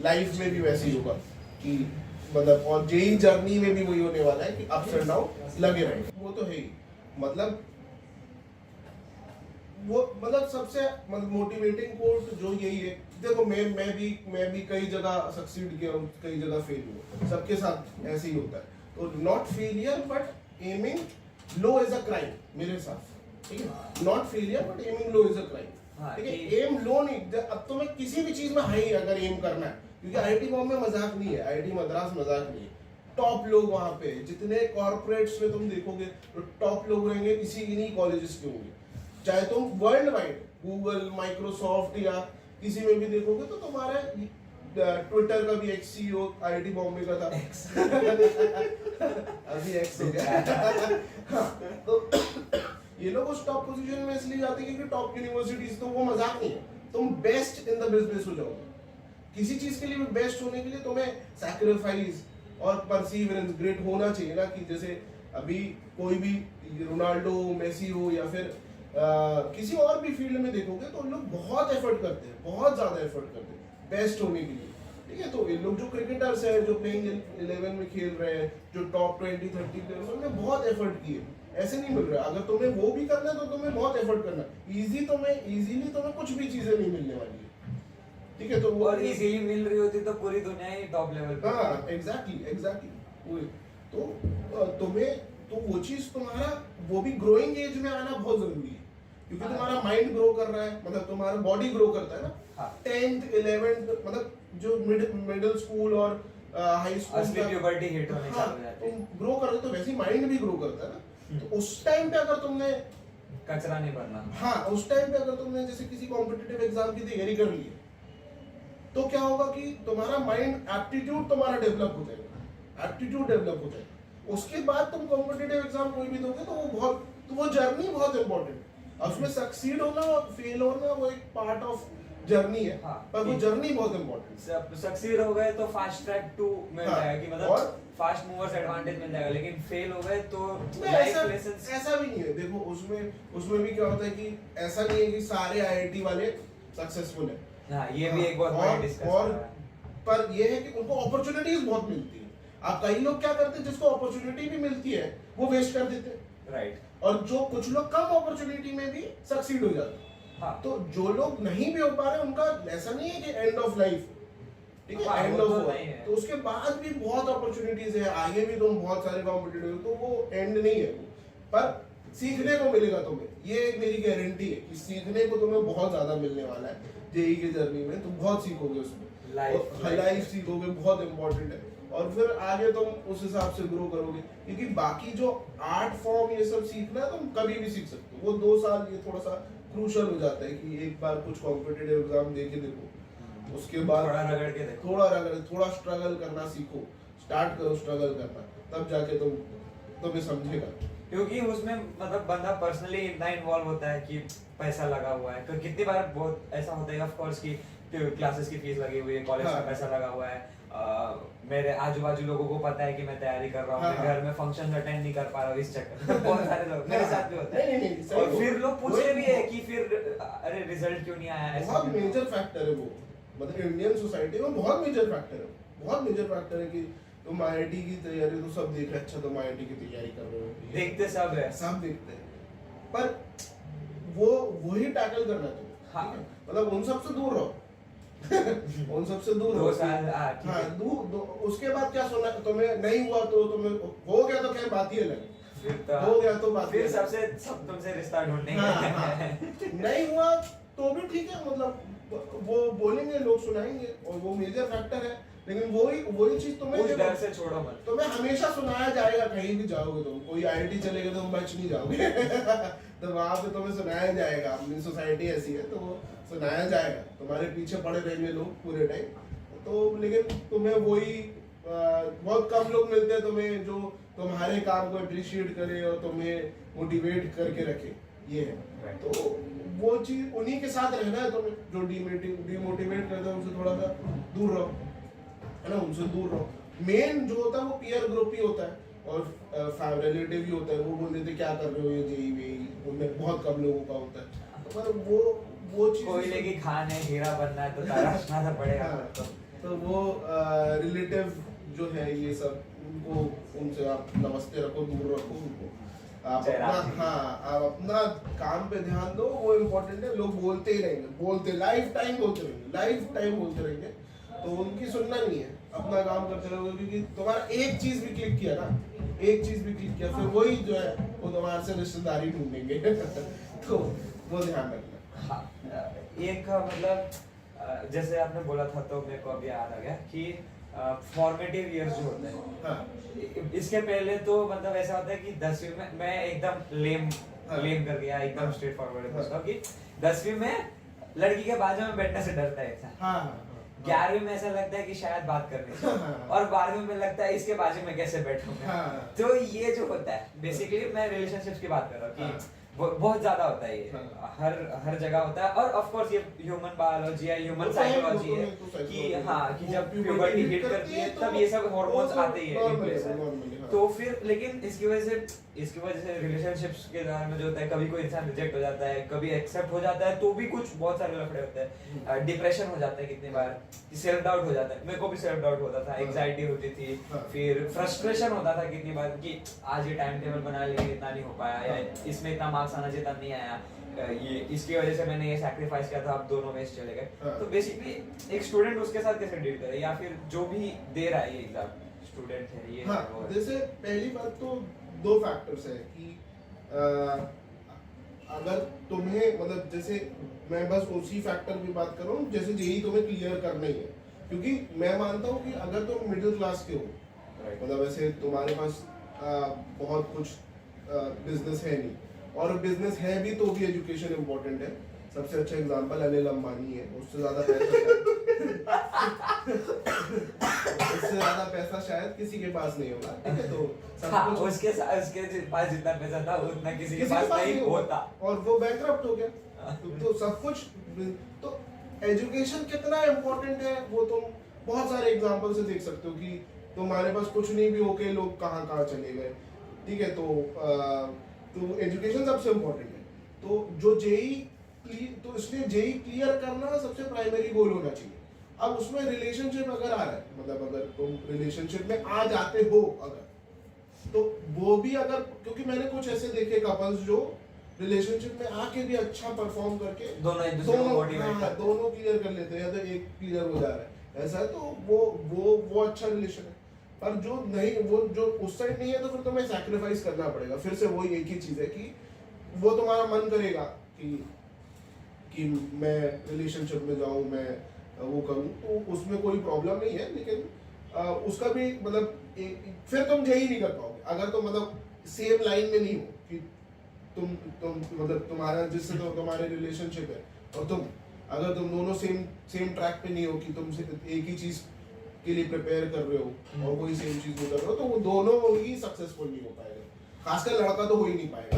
लाइफ में भी वैसे ही होगा कि मतलब, और जेई जर्नी में भी वही होने वाला है कि अप्स एंड डाउन लगे रहेंगे। वो तो है ही, मतलब वो मतलब सबसे मतलब मोटिवेटिंग कोट जो यही है। देखो मैं भी कई जगह सक्सीड किया हूँ, कई जगह फेल हुआ, सबके साथ ऐसे ही होता है। तो not failure but aiming low is a crime मेरे हिसाब से, ठीक है। Not failure but aiming low is a crime, ठीक है। एम लो नहीं, अब तुम्हें किसी भी चीज में हाई अगर एम करना है, क्योंकि IIT बॉम्बे मजाक नहीं है, IIT मद्रास मजाक नहीं है। टॉप लोग वहां पे, जितने कॉर्पोरेट्स में तुम देखोगे तो टॉप लोग रहेंगे इसी इन्हीं कॉलेजेस के होंगे। चाहे तुम वर्ल्ड वाइड गूगल, माइक्रोसॉफ्ट या किसी में भी देखोगे तो तुम्हारे ट्विटर का भी एक CEO IIT बॉम्बे का था। अभी एक्स हो गया। हाँ, तो ये लोग उस टॉप पोजीशन में इसलिए जाते हैं क्योंकि टॉप यूनिवर्सिटीज, तो वो मजाक नहीं है। तुम बेस्ट इन द बिजनेस हो जाओगे। किसी चीज के लिए भी बेस्ट होने के लिए तुम्हें सैक्रिफाइस और परसीवरेंस ग्रेट होना चाहिए ना। कि जैसे अभी कोई भी रोनाल्डो, मेसी हो या फिर किसी और भी फील्ड में देखोगे तो लोग बहुत एफर्ट करते हैं, बहुत ज्यादा एफर्ट करते हैं बेस्ट होने के लिए, ठीक है। तो ये लोग जो क्रिकेटर्स हैं, जो प्लेइंग 11 में खेल रहे हैं, जो टॉप 20-30 प्लेयर्स, उन्होंने बहुत एफर्ट किए, ऐसे नहीं मिल रहा। अगर तुम्हें वो भी करना है तो तुम्हें बहुत एफर्ट करना है। इजीली तुम्हें कुछ भी चीजें नहीं मिलने वाली है, ठीक है। तो वो और इजीली मिल रही होती तो पूरी दुनिया ही टॉप लेवल पे। हाँ, एग्जैक्टली। तो तुम्हें तो वो चीज तुम्हारा वो भी ग्रोइंग एज में आना बहुत जरूरी है, क्योंकि तुम्हारा माइंड ग्रो कर रहा है, मतलब तुम्हारा बॉडी ग्रो करता है ना। 10th 11th मतलब जो मिडिल स्कूल और हाई स्कूल असली प्यूबर्टी हिट होने हाँ, चालू हो जाती है। तुम ग्रो कर रहे हो तो वैसे ही माइंड भी ग्रो करता है ना। तो उस टाइम पे अगर तुमने कचरा नहीं भरना। हाँ, उस टाइम पे अगर तुमने जैसे किसी कॉम्पिटिटिव एग्जाम की तैयारी कर ली है तो क्या होगा कि तुम्हारा माइंड एप्टीट्यूड तुम्हारा डेवलप हो जाएगा, उसके बाद तुम कॉम्पिटिटिव एग्जाम कोई भी दोगे तो वो जर्नी बहुत इंपॉर्टेंट है। और उसमें सक्सीड होना और फेल होना वो एक पार्ट ऑफ जर्नी है। हाँ, पर वो जर्नी बहुत इंपॉर्टेंट है। सक्सीड हो गए तो फास्ट ट्रैक टू मिल हाँ, जाएगा कि मतलब फास्ट मूवर्स एडवांटेज मिल जाएगा, लेकिन फेल हो गए तो लाइफ लेसन्स। ऐसा भी नहीं है। देखो उसमें भी क्या होता है कि ऐसा नहीं है कि सारे IIT वाले सक्सेसफुल है। हाँ, ये भी एक बहुत बड़ी डिस्कशन है। पर ये है कि उनको अपॉर्चुनिटीज बहुत मिलती है। अब कई लोग क्या करते हैं, जिसको अपॉर्चुनिटी भी मिलती है वो वेस्ट कर देते हैं, राइट। और जो कुछ लोग कम अपॉर्चुनिटी में भी सक्सीड हो जाते हैं। हाँ, तो जो लोग नहीं भी हो पा रहे उनका ऐसा नहीं है कि एंड ऑफ लाइफ, ठीक है, हाँ, एंड वो ऑफ तो नहीं है। तो उसके बाद भी बहुत अपॉर्चुनिटीज है, आगे भी तुम बहुत सारे कॉम्पिटिटिव, तो वो एंड नहीं है। पर सीखने को मिलेगा तुम्हें, ये मेरी गारंटी है कि सीखने को तुम्हें बहुत ज्यादा मिलने वाला है जेई की जर्नी में। तुम बहुत सीखोगे उसमें, लाइफ सीखोगे, बहुत इंपॉर्टेंट है। और फिर आगे तुम उस हिसाब से ग्रो करोगे, क्योंकि बाकी जो आर्ट फॉर्म ये सब सीखना है तुम कभी भी सीख सकते हो। वो 2 साल ये थोड़ा सा क्रूशल हो जाता है कि एक बार कुछ कॉम्पिटिटिव एग्जाम दे के देखो, उसके बाद थोड़ा स्ट्रगल करना सीखो, स्टार्ट करो स्ट्रगल करना, तब जाके तुम तुम्हें समझेगा। क्योंकि उसमें मतलब बंदा पर्सनली इतना इन्वॉल्व होता है कि पैसा लगा हुआ है। कितनी बार बहुत ऐसा होता है ऑफ कोर्स कि क्लासेस की फीस लगी हुई है, कॉलेज का हाँ। पैसा लगा हुआ है, मेरे आजू बाजू लोगों को पता है कि मैं तैयारी कर रहा हूँ, हाँ, मैं घर में फंक्शन अटेंड नहीं कर पा रहा हूँ इस चक्कर में। बहुत सारे लोग मेरे साथ भी होता है। नहीं, सही और हो। फिर लोग पूछते वही- भी है कि फिर अरे रिजल्ट क्यों नहीं आया, ऐसा बहुत क्यों? मेजर फैक्टर है वो, मतलब इंडियन सोसाइटी में बहुत मेजर फैक्टर है, बहुत मेजर फैक्टर है कि तुम आईआईटी की तैयारी तो सब देख रहे हैं, अच्छा तुम आईआईटी की तैयारी कर रहे हो, देखते सब है। सब देखते हैं, पर वो वही टैकल करना है तुम्हें। हाँ। ठीक है? मतलब उन सब से दूर रहो। उन सब से दूर 2 रहो। साल ठीक हाँ, है। उसके बाद क्या सुना, तुम्हें नहीं हुआ तो तुम्हें हो गया तो खैर बात ही अलग है। फिर तो हो गया तो बात फिर ही अलग है। सब तुमसे रिश्ता ढूंढेंगे। हाँ। नहीं हुआ तो भी ठीक है, मतलब वो बोलेंगे, लोग सुनाएंगे, और वो मेजर फैक्टर है, लेकिन वही चीज तुम्हें उस डर से छोड़ो मत। तुम्हें हमेशा सुनाया जाएगा, कहीं भी जाओगे तुम, कोई आईआईटी चलेगे तो तुम बच नहीं जाओगे। तो वहां पे तुम्हें सुनाया जाएगा, अपनी सोसाइटी ऐसी है तो वो सुनाया जाएगा, तुम्हारे पीछे पड़े रहेंगे लोग पूरे टाइम। तो लेकिन तुम्हें वही बहुत कम लोग मिलते हैं तुम्हें जो तुम्हारे काम को अप्रिशिएट करे और तुम्हें मोटिवेट करके रखे, ये है। तो वो चीज उन्हीं के साथ रहना है तुम्हें, जो डिमोटिवेट करते हैं उनसे थोड़ा सा दूर रहो, है ना, उनसे दूर रहो। मेन जो होता है वो पीयर ग्रुप ही होता है, और रिलेटिव ही होता है, वो बोल देते क्या कर रहे हो ये जेई वेई, उनमें बहुत कम लोगों का होता है। तो मतलब वो चीज कोयले की खान है, हीरा बनना है तो तराशना तो पड़ेगा। हाँ, तो वो रिलेटिव जो है ये सब, उनको उनसे आप नमस्ते रखो, दूर रखो उनको, आप जय अपना, राम जी। हाँ, आप अपना काम पे ध्यान दो, वो इम्पोर्टेंट है। लोग बोलते ही रहेंगे, बोलते लाइफ टाइम बोलते रहेंगे, तो उनकी सुनना नहीं है, अपना काम करते रहोगे, क्योंकि तुम्हारा एक चीज भी क्लिक किया ना, एक चीज भी क्लिक किया, फिर वही जो है वो तुम्हारे से रिश्तेदारी ढूंढेंगे। तो वो ध्यान रखना। हाँ, एक मतलब जैसे आपने बोला था तो मेरे को अभी याद आ गया कि फॉर्मेटिव इयर्स जो होते हैं, हाँ, इसके पहले तो मतलब ऐसा होता है कि 10वीं में मैं एकदम लेम हाँ। कर गया, एकदम हाँ। स्ट्रेट फॉरवर्ड हाँ। पूछता हूँ कि 10वीं में लड़की के बाजू में बैठने से डरता है इंसान, हाँ, 11वीं में ऐसा लगता है कि शायद बात करनी चाहिए, हाँ। और 12वीं में लगता है इसके बाजू में कैसे बैठूंगा। हाँ। तो ये जो होता है बेसिकली, मैं रिलेशनशिप्स की बात कर रहा हूँ कि हाँ। बहुत ज्यादा होता है ये, हाँ। हर जगह होता है। और ऑफ कोर्स ये ह्यूमन बायोलॉजी है, ह्यूमन साइकोलॉजी है कि हाँ, कि जब प्यूबर्टी हिट करती है तब ये सब हार्मोन्स आते ही है इनप्लेस है। तो फिर लेकिन इसकी वजह से रिलेशनशिप्स के दौरान में जो होता है, कभी कोई इंसान रिजेक्ट हो जाता है, कभी एक्सेप्ट हो जाता है, तो भी कुछ बहुत सारे लफड़े होते हैं, डिप्रेशन हो जाता है कितनी बार, सेल्फ डाउट हो जाता है। मेरे को भी सेल्फ डाउट होता था, एंजाइटी होती थी, फिर फ्रस्ट्रेशन होता था कितनी बार कि आज ये टाइम टेबल बना लिया, इतना नहीं हो पाया, या इसमें इतना मार्क्स आना चाहिए, नहीं आया, ये इसकी वजह से मैंने ये सैक्रिफाइस किया था, अब दोनों वेस्ट चले गए। तो बेसिकली एक स्टूडेंट उसके साथ कैसे डील करे, या फिर जो भी दे रहा है ये एग्जाम, स्टूडेंट है ये, हाँ, जैसे पहली बात तो 2 फैक्टर्स है कि अगर तुम्हें, मतलब जैसे मैं बस उसी फैक्टर की बात कर रहा हूँ, जैसे जेई तुम्हें क्लियर करना ही है, क्योंकि मैं मानता हूँ कि अगर तुम मिडिल क्लास के हो, मतलब ऐसे तुम्हारे पास बहुत कुछ बिजनेस है नहीं, और बिजनेस है भी तो भी एजुकेशन इम्पोर्टेंट है। सबसे अच्छा एग्जांपल अनिल अंबानी है, उससे ज्यादा पैसा शायद किसी के पास नहीं होगा, ठीक है। तो सब हाँ, कुछ उसके पास जितना पैसा था उतना किसी के पास नहीं होता, और वो बैंकरप्ट हो गया। तो सब कुछ, तो एजुकेशन कितना इम्पोर्टेंट है वो तुम बहुत सारे एग्जांपल से देख सकते हो कि तुम्हारे पास कुछ नहीं भी होके लोग कहाँ कहाँ चले गए, ठीक है। तो एजुकेशन सबसे इम्पोर्टेंट है। तो जो जेई, तो इसलिए जेई क्लियर करना सबसे प्राइमरी गोल होना चाहिए। अब उसमें रिलेशनशिप अगर आ रहा है, मतलब अगर तुम रिलेशनशिप में आ जाते हो अगर, तो वो भी अगर, क्योंकि मैंने कुछ ऐसे देखे कपल्स जो रिलेशनशिप में आके भी अच्छा परफॉर्म करके दोनों एक दूसरे को मोटिवेट करते हैं। दोनों क्लियर कर लेते हैं, या तो एक क्लियर हो जा रहा है ऐसा है, तो वो अच्छा रिलेशन है। पर जो नहीं, वो जो उस साइड नहीं है, तो फिर तुम्हें सैक्रिफाइस करना पड़ेगा। फिर से वही एक ही चीज है कि वो तुम्हारा मन करेगा कि मैं रिलेशनशिप में जाऊं, मैं वो करूं, तो उसमें कोई प्रॉब्लम नहीं है। लेकिन उसका भी मतलब फिर तुम यही नहीं कर पाओगे अगर तुम मतलब सेम लाइन में नहीं हो कि तुम मतलब तुम्हारा जिससे तो तुम्हारे रिलेशनशिप है, और तुम अगर तुम दोनों सेम ट्रैक पे नहीं हो कि तुम एक ही चीज के लिए प्रिपेयर कर रहे हो और कोई सेम चीज नहीं कर रहे हो, तो वो दोनों ही सक्सेसफुल नहीं हो पाएगा। खासकर लड़का तो हो ही नहीं पाएगा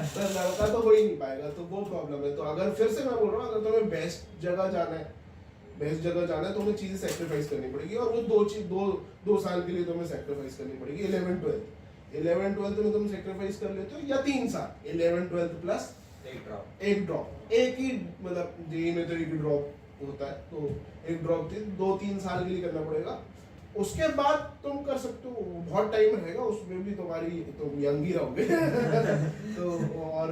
तो लड़का तो हो ही नहीं पाएगा, तो वो प्रॉब्लम है। तो अगर फिर से मैं बोल रहा हूँ, अगर तुम्हें बेस्ट जगह जाना है तो तुम्हें चीजें सेक्रीफाइस करनी पड़ेगी, और वो दो साल के लिए तुम्हें सेक्रीफाइस करनी पड़ेगी। 11th 12th में तुम सेक्रीफाइस कर लेते हो, या 3 साल 11th 12th प्लस एक ड्रॉप, एक ही मतलब जेई में तो एक ही ड्रॉप होता है, तो एक ड्रॉप 2-3 साल के लिए करना पड़ेगा। उसके बाद तुम कर सकते हो, बहुत टाइम रहेगा उसमें भी, तुम यंग ही रहोगे तो और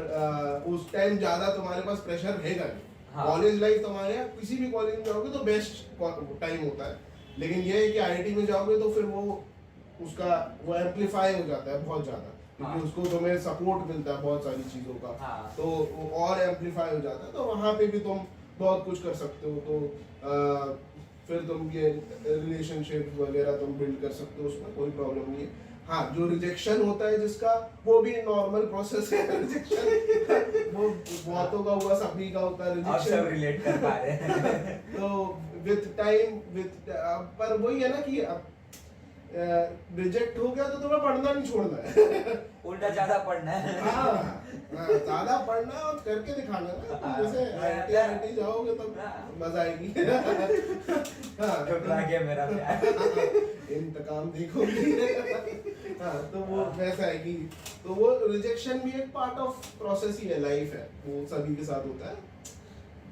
उस टाइम ज्यादा तुम्हारे पास प्रेशर रहेगा नहीं। कॉलेज लाइफ तुम्हारे, किसी भी कॉलेज में जाओगे तो बेस्ट टाइम होता है, लेकिन ये है कि आईआईटी में जाओगे तो फिर वो एम्पलीफाई हो जाता है बहुत ज्यादा, क्योंकि उसको तुम्हें सपोर्ट मिलता है बहुत सारी चीजों का, तो वो और एम्पलीफाई हो जाता है, तो वहां पे भी तुम बहुत कुछ कर सकते हो। तो फिर तुम ये रिलेशनशिप वगैरह तुम बिल्ड कर सकते हो, उसमें कोई प्रॉब्लम नहीं है। हाँ, जो रिजेक्शन होता है जिसका, वो भी नॉर्मल प्रोसेस है रिजेक्शन वो बहुतों का हुआ, सभी का होता है रिजेक्शन, सब रिलेट कर पा रहे हैं तो विद टाइम पर वही है ना कि रिजेक्ट हो गया तो तुम्हें पढ़ना नहीं छोड़ना है उल्टा ज्यादा पढ़ना है। हाँ, ज्यादा पढ़ना और करके दिखाना ना, तुम जैसे आईआईटी जाओगे तब मजा आएगी ठुकरा गया मेरा प्यार इंतकाम देखोगी हाँ, तो वो वैसा है कि तो वो रिजेक्शन भी एक पार्ट ऑफ प्रोसेस ही है, लाइफ है, वो सभी के साथ होता है,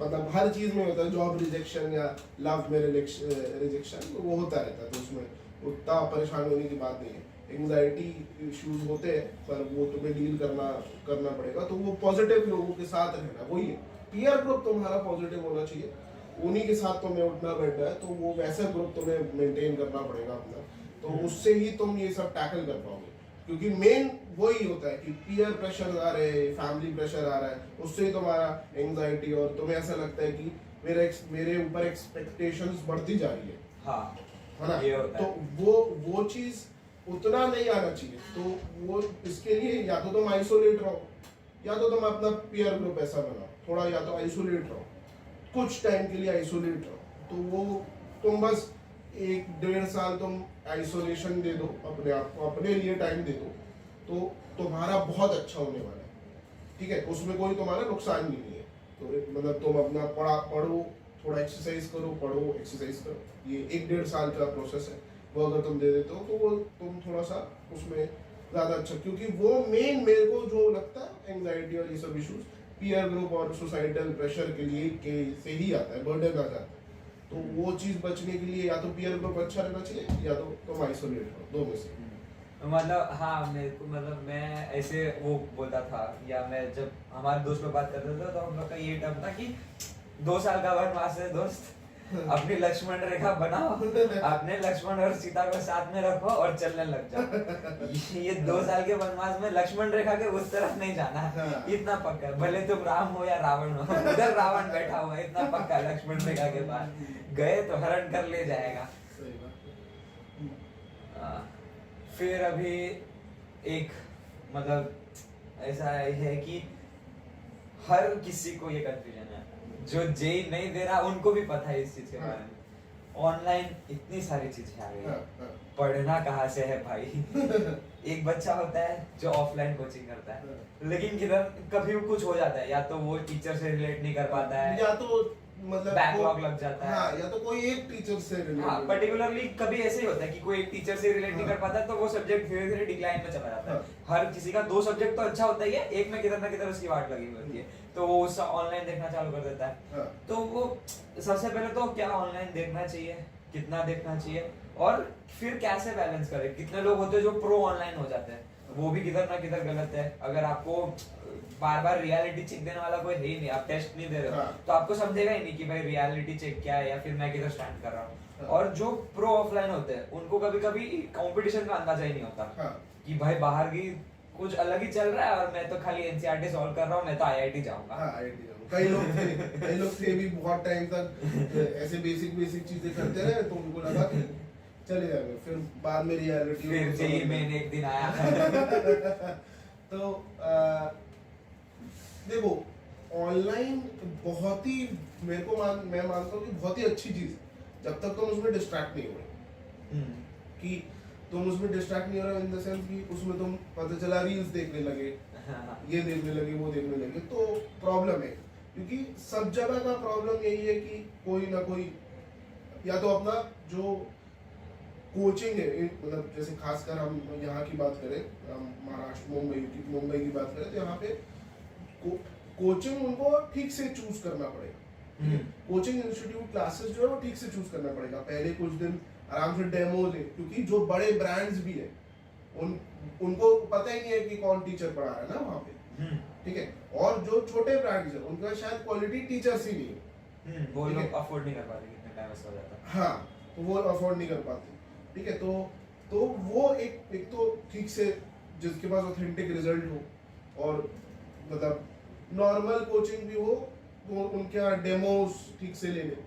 मतलब हर चीज में होता है, जॉब रिजेक्शन या लव में रिजेक्शन वो होता रहता है, तो उसमें उतना परेशान होने की बात नहीं है। एंजाइटी इश्यूज होते हैं, पर वो तुम्हें डील करना पड़ेगा, तो वो पॉजिटिव लोगों के साथ रहना, वही है, पीयर ग्रुप तुम्हारा पॉजिटिव होना चाहिए, उन्हीं के साथ तुम्हें उठना बैठना है, तो वो वैसा ग्रुप तुम्हें मेंटेन करना पड़ेगा अपना, तो उससे ही तुम ये सब टैकल कर पाओगे, क्योंकि मेन वही होता है कि पीयर प्रेशर आ रहे हैं, फैमिली प्रेशर आ रहा है, उससे ही तुम्हारा एंजाइटी, और तुम्हें ऐसा लगता है कि मेरे ऊपर एक्सपेक्टेशंस बढ़ती जा रही है, हाँ, है ना, तो वो चीज उतना नहीं आना चाहिए, तो वो इसके लिए या तो तुम आइसोलेट रहो, या तो तुम अपना पीयर ग्रुप ऐसा बनाओ थोड़ा, या तो आइसोलेट रहो, कुछ टाइम के लिए आइसोलेट रहो, तो वो तुम बस 1-1.5 साल तुम आइसोलेशन दे दो अपने आप को, अपने लिए टाइम दे दो, तो तुम्हारा बहुत अच्छा होने वाला है, ठीक है, उसमें कोई तुम्हारा नुकसान भी नहीं है, तो मतलब तुम अपना पढ़ो, थोड़ा एक्सरसाइज करो, पढ़ो एक्सरसाइज करो, ये 1-1.5 साल का प्रोसेस है, वो अगर तुम दे देते हो तो वो तुम थोड़ा सा उसमें ज्यादा अच्छा, क्योंकि वो मेन मेरे को जो लगता है एंजाइटी और ये सब इश्यूज पीयर ग्रुप और सोसाइटल प्रेशर के लिए से ही आता है, बर्डन आ जाता है, तो वो चीज बचने के लिए या तो पीयर ग्रुप अच्छा रहना चाहिए, या तो तुम आइसोलेट हो, दो में से। मतलब हाँ, मेरे को मतलब मैं ऐसे वो बोलता था, या मैं जब हमारे दोस्त लोग बात करते थे तो हम लोग का ये टर्म था कि 2 साल का वनवास है दोस्त, अपनी लक्ष्मण रेखा बनाओ, अपने लक्ष्मण और सीता को साथ में रखो और चलने लग जाओ। ये 2 साल के वनवास में लक्ष्मण रेखा के उस तरफ नहीं जाना, इतना पक्का है, भले तुम राम हो या रावण हो, उधर रावण बैठा हुआ है, इतना पक्का लक्ष्मण रेखा के पास गए तो हरण कर ले जाएगा। फिर अभी एक मतलब ऐसा है कि हर किसी को ये कंफ्यूजन है, जो जेई नहीं दे रहा उनको भी पता है इस चीज के बारे में, ऑनलाइन इतनी सारी चीजें आ गई, पढ़ना कहाँ से है भाई एक बच्चा होता है जो ऑफलाइन कोचिंग करता है, लेकिन किधर कभी कुछ हो जाता है, या तो वो टीचर से रिलेट नहीं कर पाता है, या तो मतलब बैकलॉग लग जाता है, हाँ, या तो कोई एक टीचर से रिलेट, हाँ, पर्टिकुलरली कभी ऐसे ही होता है कि कोई एक टीचर से रिलेट नहीं कर पाता है, तो वो सब्जेक्ट धीरे धीरे डिक्लाइन में चला जाता है। हर किसी का 2 सब्जेक्ट तो अच्छा होता ही है, एक में किधर ना किधर उसकी वाट लगी हुई होती है, तो वो उसका ऑनलाइन देखना चालू कर देता है। तो वो सबसे पहले तो क्या ऑनलाइन देखना चाहिए, कितना देखना चाहिए, और फिर कैसे बैलेंस करें। कितने लोग होते हैं जो प्रो ऑनलाइन हो जाते हैं, वो भी किधर ना किधर गलत है। अगर आपको बार बार रियलिटी चेक देने वाला कोई है ही नहीं, आप टेस्ट नहीं दे रहे हो, तो आपको समझेगा ही नहीं कि भाई रियलिटी चेक क्या है, या फिर मैं किधर स्टैंड कर रहा हूँ। और जो प्रो ऑफलाइन होते हैं उनको कभी कभी कंपटीशन का अंदाजा ही नहीं होता कि भाई बाहर की कुछ अलग ही चल रहा है और मैं तो खाली एनसीईआरटी सॉल्व कर रहा हूँ, मैं तो आईआईटी जाऊंगा। कई लोग थे भी बहुत टाइम तक ऐसे बेसिक चीजें करते रहे, तो उनको लगा कि चले जाएंगे, फिर बाद में रियलिटी फिर जेई में एक दिन आया तो देखो ऑनलाइन बहुत ही मैं मानता हूँ कि बहुत ही अच्छी चीज, जब तक तुम उसमें डिस्ट्रैक्ट नहीं हो रहे। कि तुम उसमें डिस्ट्रैक्ट नहीं हो रहे इन द सेंस कि उसमें तुम पता चला रील्स देखने लगे, ये देखने लगे, वो देखने लगे, तो प्रॉब्लम है। क्योंकि सब जगह का प्रॉब्लम यही है कि कोई ना कोई या तो अपना जो कोचिंग है, मतलब जैसे खासकर हम यहाँ की बात करें, हम महाराष्ट्र मुंबई की बात करें, तो यहाँ पे कोचिंग उनको ठीक से चूज करना पड़ेगा। कोचिंग इंस्टीट्यूट क्लासेस जो है वो ठीक से चूज करना पड़ेगा। पहले कुछ दिन आराम से डेमो ले, क्योंकि जो बड़े ब्रांड्स भी है उनको पता ही नहीं है कि कौन टीचर पढ़ा रहा है ना वहाँ पे, ठीक है। और जो छोटे ब्रांड्स है उनका शायद क्वालिटी टीचर्स ही नहीं है, वो लोग अफोर्ड नहीं कर पाते, कितने टाइम ऐसा हो जाता है। हाँ, तो वो अफोर्ड नहीं कर पाते, ठीक है। तो वो एक तो ठीक से जिसके पास ऑथेंटिक रिजल्ट हो और मतलब नॉर्मल कोचिंग भी हो, तो उनके यहाँ डेमोस ठीक से ले ले,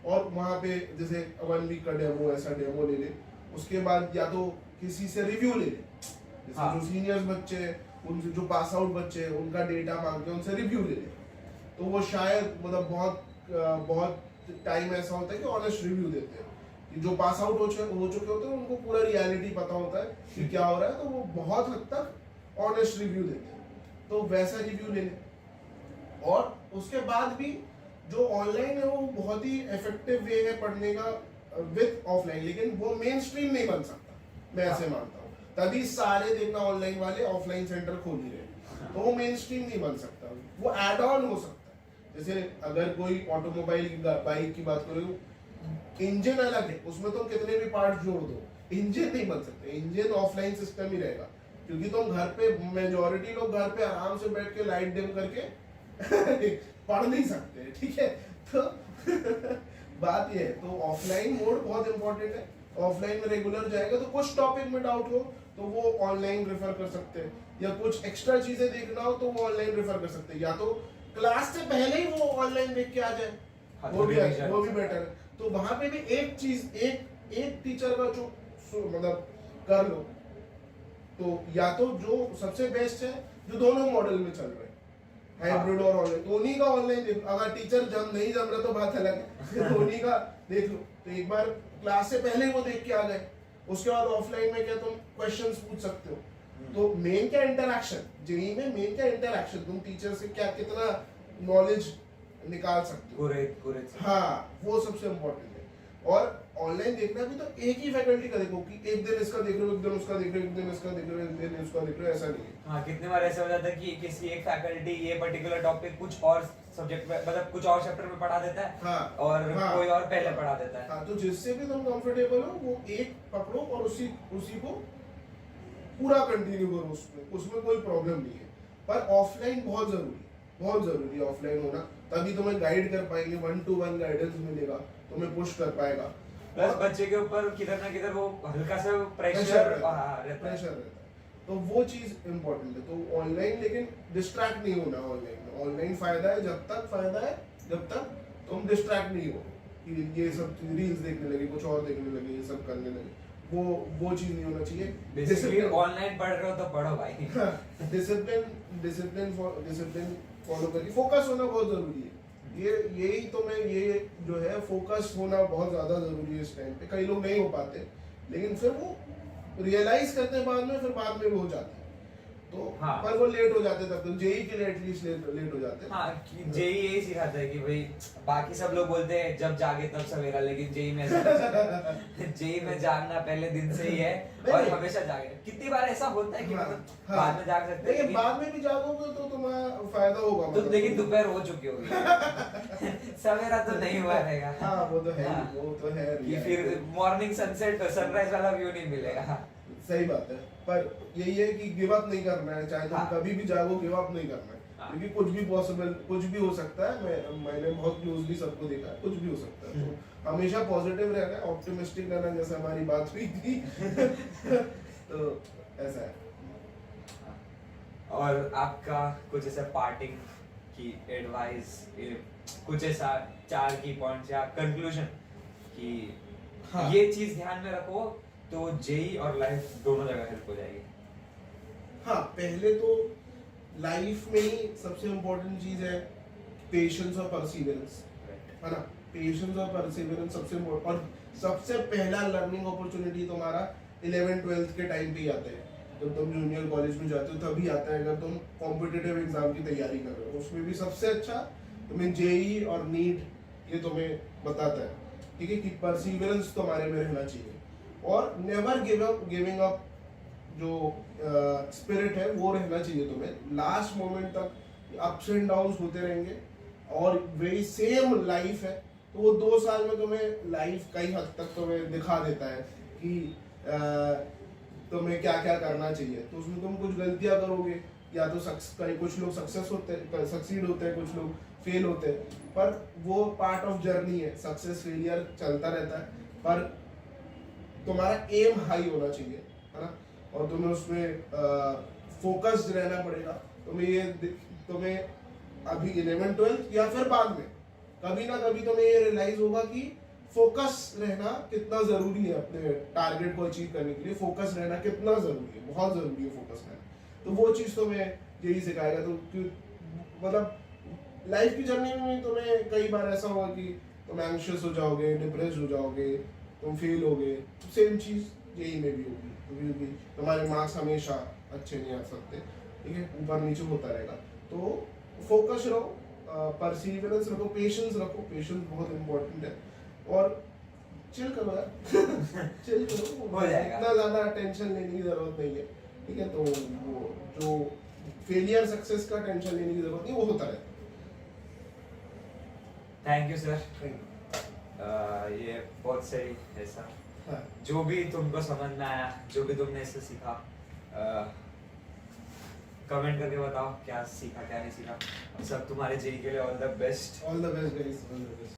और वहाँ पे जैसे 1 वीक का डेमो, ऐसा डेमो ले ले। उसके बाद या तो किसी से रिव्यू ले ले, जैसे हाँ। जो सीनियर्स बच्चे हैं, उनसे जो पास आउट बच्चे हैं उनका डेटा मांग के उनसे रिव्यू ले ले। तो वो शायद मतलब बहुत टाइम ऐसा होता है कि ऑनेस्ट रिव्यू देते हैं, कि जो पास आउट हो चुके होते हैं उनको पूरा रियलिटी पता होता है कि क्या हो रहा है, तो वो बहुत हद तक ऑनेस्ट रिव्यू देते हैं। तो वैसा रिव्यू ले ले। और उसके बाद भी जो ऑनलाइन है वो बहुत ही इफेक्टिव वे है पढ़ने का विद ऑफलाइन, लेकिन वो मेन स्ट्रीम नहीं बन सकता, मैं ऐसे मानता हूँ। तभी सारे देखना ऑनलाइन वाले ऑफलाइन सेंटर खोल ही रहे, तो वो मेन स्ट्रीम नहीं बन सकता, वो एड ऑन हो सकता है। जैसे अगर कोई ऑटोमोबाइल की बाइक की बात करो, इंजन अलग है, उसमें तुम कितने भी पार्ट जोड़ दो, इंजन नहीं बन सकते। इंजन ऑफलाइन सिस्टम ही रहेगा, क्योंकि तुम घर पे, मेजोरिटी लोग घर पे आराम से बैठ के लाइट डिम करके पढ़ नहीं सकते, ठीक है। तो बात ये है, तो ऑफलाइन मोड बहुत इंपॉर्टेंट है। ऑफलाइन में रेगुलर जाएगा तो कुछ टॉपिक में डाउट हो तो वो ऑनलाइन रेफर कर सकते हैं, या कुछ एक्स्ट्रा चीजें देखना हो तो वो ऑनलाइन रेफर कर सकते हैं, या तो क्लास से पहले ही वो ऑनलाइन देख के आ जाए, वो भी बेटर है। तो वहां पे भी एक चीज, एक टीचर का जो मतलब कर लो, तो या तो जो सबसे बेस्ट है जो दोनों मॉडल में चल रहे हैं, हाइब्रिड और ऑनलाइन, तो उन्हीं का ऑनलाइन देख। अगर टीचर नहीं जम रहा तो बात अलग है, तो उन्हीं का देख लो। तो एक बार क्लास से पहले वो देख के आ गए, उसके बाद ऑफलाइन में क्या तुम क्वेश्चंस पूछ सकते हो। तो मेन क्या इंटरैक्शन, जेईई में मेन क्या इंटरैक्शन, तुम टीचर से क्या कितना नॉलेज निकाल सकते हो, हाँ, वो सबसे इम्पोर्टेंट है। और ऑनलाइन देखना भी तो एक ही फैकल्टी का देखो, कि एक दिन इसका देख रहे हो, एक दिन उसका देख रहे हो, एक दिन इसका देख रहे हो, एक दिन उसका देख रहे हो, ऐसा नहीं है। हाँ, कितने बार ऐसा हो जाता है कि किसी एक फैकल्टी ये पर्टिकुलर टॉपिक कुछ और सब्जेक्ट में, मतलब कुछ और चैप्टर में पढ़ा देता है, हाँ, और हाँ, कोई और पहले पढ़ा देता है। हाँ, तो जिससे भी तुम कंफर्टेबल हो वो एक पकड़ो और उसी को पूरा कंटिन्यू करो, उसमें कोई प्रॉब्लम नहीं है। पर ऑफलाइन बहुत जरूरी है ऑफलाइन होना, तभी तुम्हें गाइड कर पाएंगे, 1-to-1 गाइडेंस मिलेगा, तुम्हें पुश कर पाएगा। प्लस बच्चे के ऊपर किधर ना किधर वो हल्का सा प्रेशर रहता है, तो वो चीज इंपॉर्टेंट है। तो ऑनलाइन लेकिन डिस्ट्रैक्ट नहीं होना। ऑनलाइन फायदा है जब तक तुम डिस्ट्रैक्ट नहीं हो, कि ये सब रील्स देखने लगे, कुछ और देखने लगे, ये सब करने लगे, वो चीज नहीं होना चाहिए। बेसिकली ऑनलाइन पढ़ रहे हो तो पढ़ो भाई। डिसिप्लिन फॉलो करके फोकस होना बहुत जरूरी है। यही तो मैं, ये जो है फोकस होना बहुत ज्यादा जरूरी है इस टाइम पे। कई लोग नहीं हो पाते, लेकिन फिर वो रियलाइज करते हैं बाद में भी हो जाते हैं, तो हाँ। पर वो लेट हो जाते हैं, तब तक जेईई के लिए एटलीस्ट लेट हो जाते हैं। हाँ, जेईई यही सिखाता है कि भाई बाकी सब लोग बोलते हैं जब जागे तब सवेरा, लेकिन जेईई में जेईई में जागना पहले दिन से ही है, और हमेशा जागे। कितनी बार ऐसा होता है कि मतलब बाद में जाग सकते हैं, बाद में भी जागोगे तो तुम्हारा फायदा होगा, तो लेकिन दोपहर हो चुकी होगी। सवेरा तो नहीं हुआ रहेगा। हाँ, वो तो है कि फिर मॉर्निंग सनसेट सनराइज वाला व्यू नहीं मिलेगा। सही बात है, पर यही है कि गिव अप नहीं करना है, चाहे तुम कभी भी जागो, गिव अप नहीं करना है, क्योंकि कुछ भी हो सकता है। मैंने बहुत क्लोजली सबको देखा है, कुछ भी हो सकता है। तो हमेशा पॉजिटिव रहना है, ऑप्टिमिस्टिक रहना, जैसे हमारी बात हुई थी। तो ऐसा है। और आपका कुछ ऐसा पार्टिंग की एडवाइस, कुछ ऐसा 4 की पॉइंट्स या कंक्लूजन कि ये चीज ध्यान में रखो तो जेईई और लाइफ दोनों जगह हेल्प हो जाएगी। हाँ, पहले तो लाइफ में ही सबसे इम्पोर्टेंट चीज है पेशेंस और परसिवरेंस, है ना। पेशेंस और परसिवरेंस सबसे और सबसे पहला लर्निंग अपॉर्चुनिटी तुम्हारा 11th-12th के टाइम पे ही आता है, जब तुम जूनियर कॉलेज में जाते हो तभी आता है, अगर तुम कॉम्पिटिटिव एग्जाम की तैयारी कर रहे हो। उसमें भी सबसे अच्छा तुम्हें जेई और नीट ये तुम्हें बताता है, ठीक है, कि परसिवरेंस तुम्हारे में रहना चाहिए और नेवर गिविंग अप जो स्पिरिट है वो रहना चाहिए तुम्हें। लास्ट मोमेंट तक अप्स एंड डाउन्स होते रहेंगे और वही सेम लाइफ है, तो वो 2 साल में तुम्हें लाइफ कई हद तक तुम्हें दिखा देता है कि तुम्हें क्या क्या करना चाहिए। तो उसमें तुम कुछ गलतियां करोगे, या तो कुछ लोग सक्सीड होते हैं, कुछ लोग फेल होते हैं, पर वो पार्ट ऑफ जर्नी है, सक्सेस फेलियर चलता रहता है, पर तुम्हारा एम हाई होना चाहिए, है ना, और तुम्हें उसमें फोकस्ड रहना पड़ेगा। तुम्हें अभी 11th-12th या फिर बाद में कभी ना कभी तुम्हें ये रियलाइज होगा कि फोकस रहना कितना जरूरी है अपने टारगेट को अचीव करने के लिए। फोकस रहना कितना जरूरी है, बहुत जरूरी है फोकस रहना। तो वो चीज तुम्हें यही सिखाएगा। तो मतलब लाइफ की जर्नी में तुम्हें कई बार ऐसा होगा कि तुम एंग्शियस हो जाओगे, डिप्रेस हो जाओगे, तुम फेल होगे, सेम चीज यही में भी होगी। क्योंकि तुम्हारे मार्क्स हमेशा अच्छे नहीं आ सकते, ठीक है, ऊपर नीचे होता रहेगा। तो फोकस रहो, परसिवरेंस रखो, पेशेंस रखो, पेशेंस बहुत इंपॉर्टेंट है, और चिल करो यार चिल करो, हो जाएगा। इतना ज्यादा टेंशन लेने की जरूरत नहीं है, ठीक है। तो वो जो फेलियर सक्सेस का टेंशन लेने की जरूरत नहीं, वो होता रहता थैंक यू सर। है। ये बहुत सही है सर। हाँ। जो भी तुमको समझ में आया, जो भी तुमने इससे सीखा, कमेंट करके बताओ क्या सीखा क्या नहीं सीखा। सब तुम्हारे जेई के लिए all the best. All the best guys, all the best.